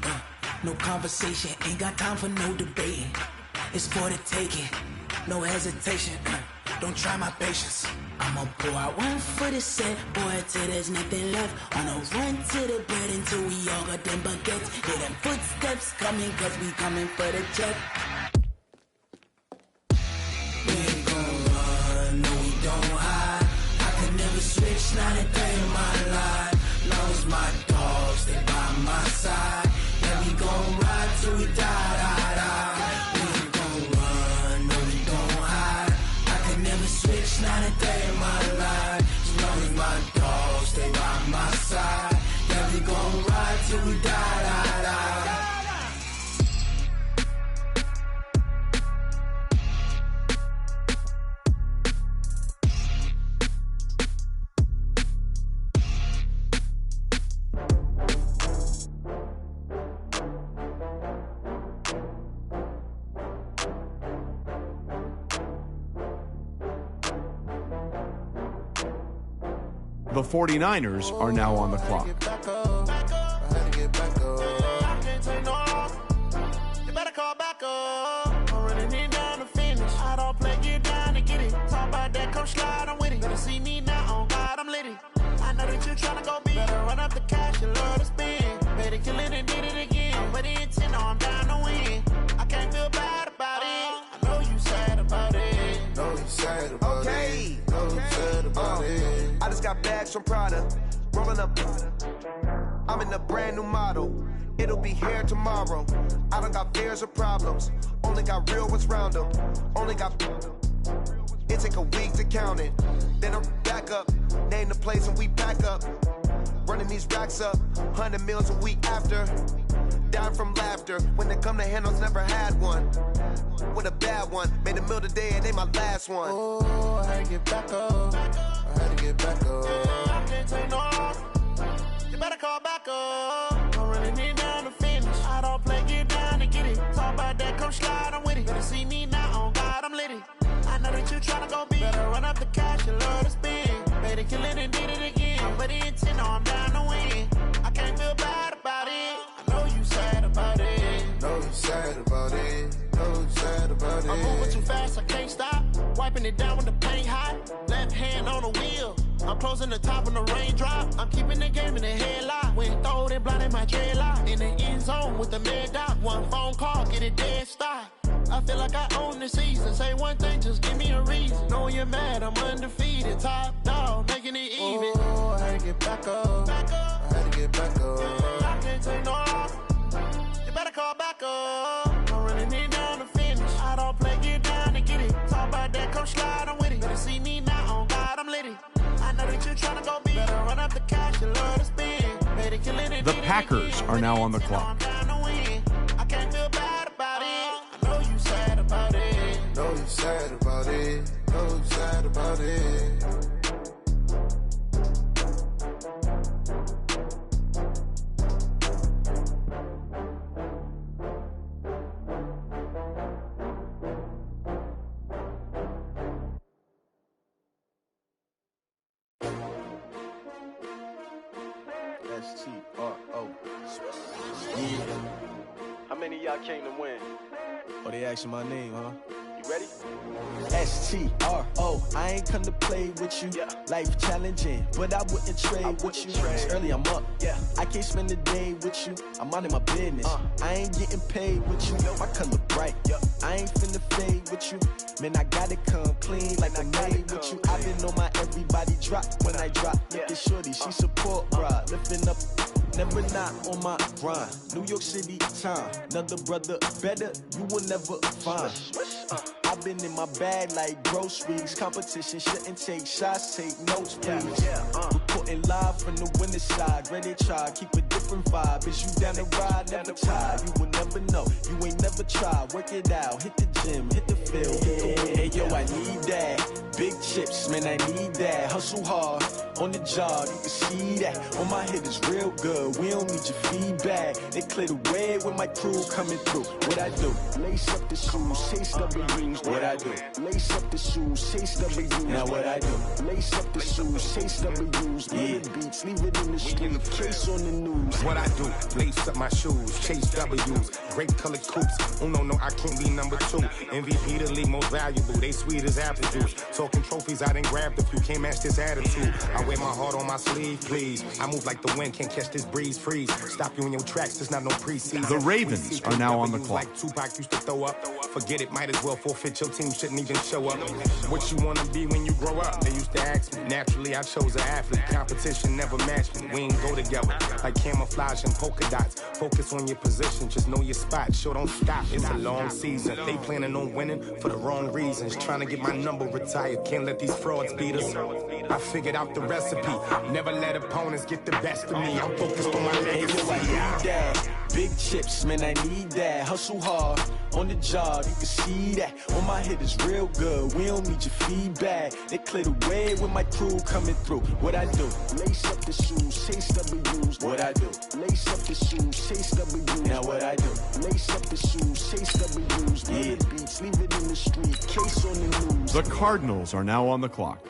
no conversation. Ain't got time for no debating. It's for the taking, no hesitation. Don't try my patience. I'ma pour out one for the set, boy, till there's nothing left. On a run to the bread until we all got them baguettes. Hear them footsteps coming, cause we coming for the check. We ain't gon' run, no, we don't hide. I can never switch, not a day in my life. Long as my dogs stay by my side. Yeah, we gon' ride till we die. Switch, not a day in my life. As long as my dogs stay by my side. Yeah, we gon' ride till we die. The 49ers are now on the clock. You better call back up. I'm running in down to finish. I don't play, get down to get it. Talk about that, come slide, I'm with it. Better see me now, on God, I'm litty. I know that you're trying to go big. Better run up the cash, you love to spend. Better kill it and did it again. But the intent, I'm down to win. I can't feel bad about it. I know you sad about it. Know you sad about it. Know you sad about it. I just got bags from Prada, rolling up. I'm in a brand new model. It'll be here tomorrow. I don't got fears or problems. Only got real ones round them. Only got. It take a week to count it. Then I'm back up. Name the place and we back up. Running these racks up. 100 meals a week after. Down from laughter. When it come to handles, never had one. With a bad one. Made a meal today and they my last one. Oh, I had to get back up. I had to get back up. I can't take no loss. You better call back up. I'm running in down to finish. I don't play, get down to get it. Talk about that, come slide, I'm with it. Better see me now, on God, I'm litty. I know that you tryna go big. Better run up the cash, you love to spend. Better kill it and did it again. But the intent, no, I'm down to win. I can't feel bad about it. I know you sad about it. Know you sad about it. Know you sad about it. I'm moving too fast, I can't stop. Wiping it down with the paint hot. Left hand on the wheel. I'm closing the top on the raindrop. I'm keeping the game in the headlock. When throwed and blinded my dreadlock. In the end zone with the mad dot. One phone call, get it dead stop. I feel like I own the season. Say one thing, just give me a reason. Knowing you're mad, I'm undefeated. Top dog, making it even. Oh, I had to get back up. I had to get back up. I can't take no loss. You better call fall back up. I'm running it down to finish. I don't play, get down and get it. Talk about that, come slide, I'm with it. Better see me now, on God, I'm litty. I know that you're trying to go big. Better run up the cash, you love to spin. The Packers are now on the clock. I can't feel bad about it. I know you sad about it. Know you sad about it. Know you sad about it. S-T-R-O. Yeah. How many of y'all came to win? Oh, they asking my name, huh? You ready? S-T-R-O. I ain't come to play with you. Life challenging, but I wouldn't trade with you. It's early, I'm up. I can't spend the day with you. I'm out of my business. I ain't getting paid with you. My color bright. I ain't finna fade with you. Man, I gotta come clean like I made with you. I've been on my everybody drop when I drop. Look at shorty, she support, bruh. Lifting up, never not on my grind. New York City time, another brother better, you will never find. I've been in my bag like groceries. Competition shouldn't take shots, take notes, please. Reporting live from the winning side. Ready to try, keep a different vibe. Is you down the ride, never tired. You will never know, you ain't never tried. Work it out, hit the gym, hit the field, hit the win. Hey yo, I need that. Big chips, man, I need that. Hustle hard, on the job, you can see that. On my head is real good, we don't need your feedback. They clear the way with my crew coming through. What I do? Lace up the shoes, chase W's. What I do? Lace up the shoes, chase W's. Now what I do? Lace up the shoes, chase W's. Bring the beats, leave it in the street, case on the news. What I do? Lace up my shoes, chase W's. Great colored coops. Oh no, I can't be number 2. MVP the league most valuable. They sweet as apple juice. Talking trophies, I done grabbed a few. Can't match this attitude. I wear my heart on my sleeve, please. I move like the wind, can't catch this breeze. Freeze. Stop you in your tracks. There's not no preseason. The Ravens are now on the clock. Like Tupac used to throw up. Forget it, might as well forfeit. Your team shouldn't even show up. What you wanna be when you grow up? They used to ask me. Naturally, I chose an athlete. Competition never matched me. We ain't go together. Like camouflage and polka dots. Focus on your position. Just know your spot. Sure, don't stop. It's a long season. They planning on winning for the wrong reasons. Trying to get my number retired. Can't let these frauds beat us. I figured out the recipe. Never let opponents get the best of me. I'm focused on my legacy. I need that. Big chips, man, I need that. Hustle hard, on the job, you can see that. On my head is real good, we don't need your feedback. They clear the way with my crew coming through. What I do? Lace up the shoes, chase W's. What I do? Lace up the shoes, chase W's. Now what I do? Lace up the shoes, chase W's. Bring the beats, leave it in the street, case on the news. The Cardinals are now on the clock.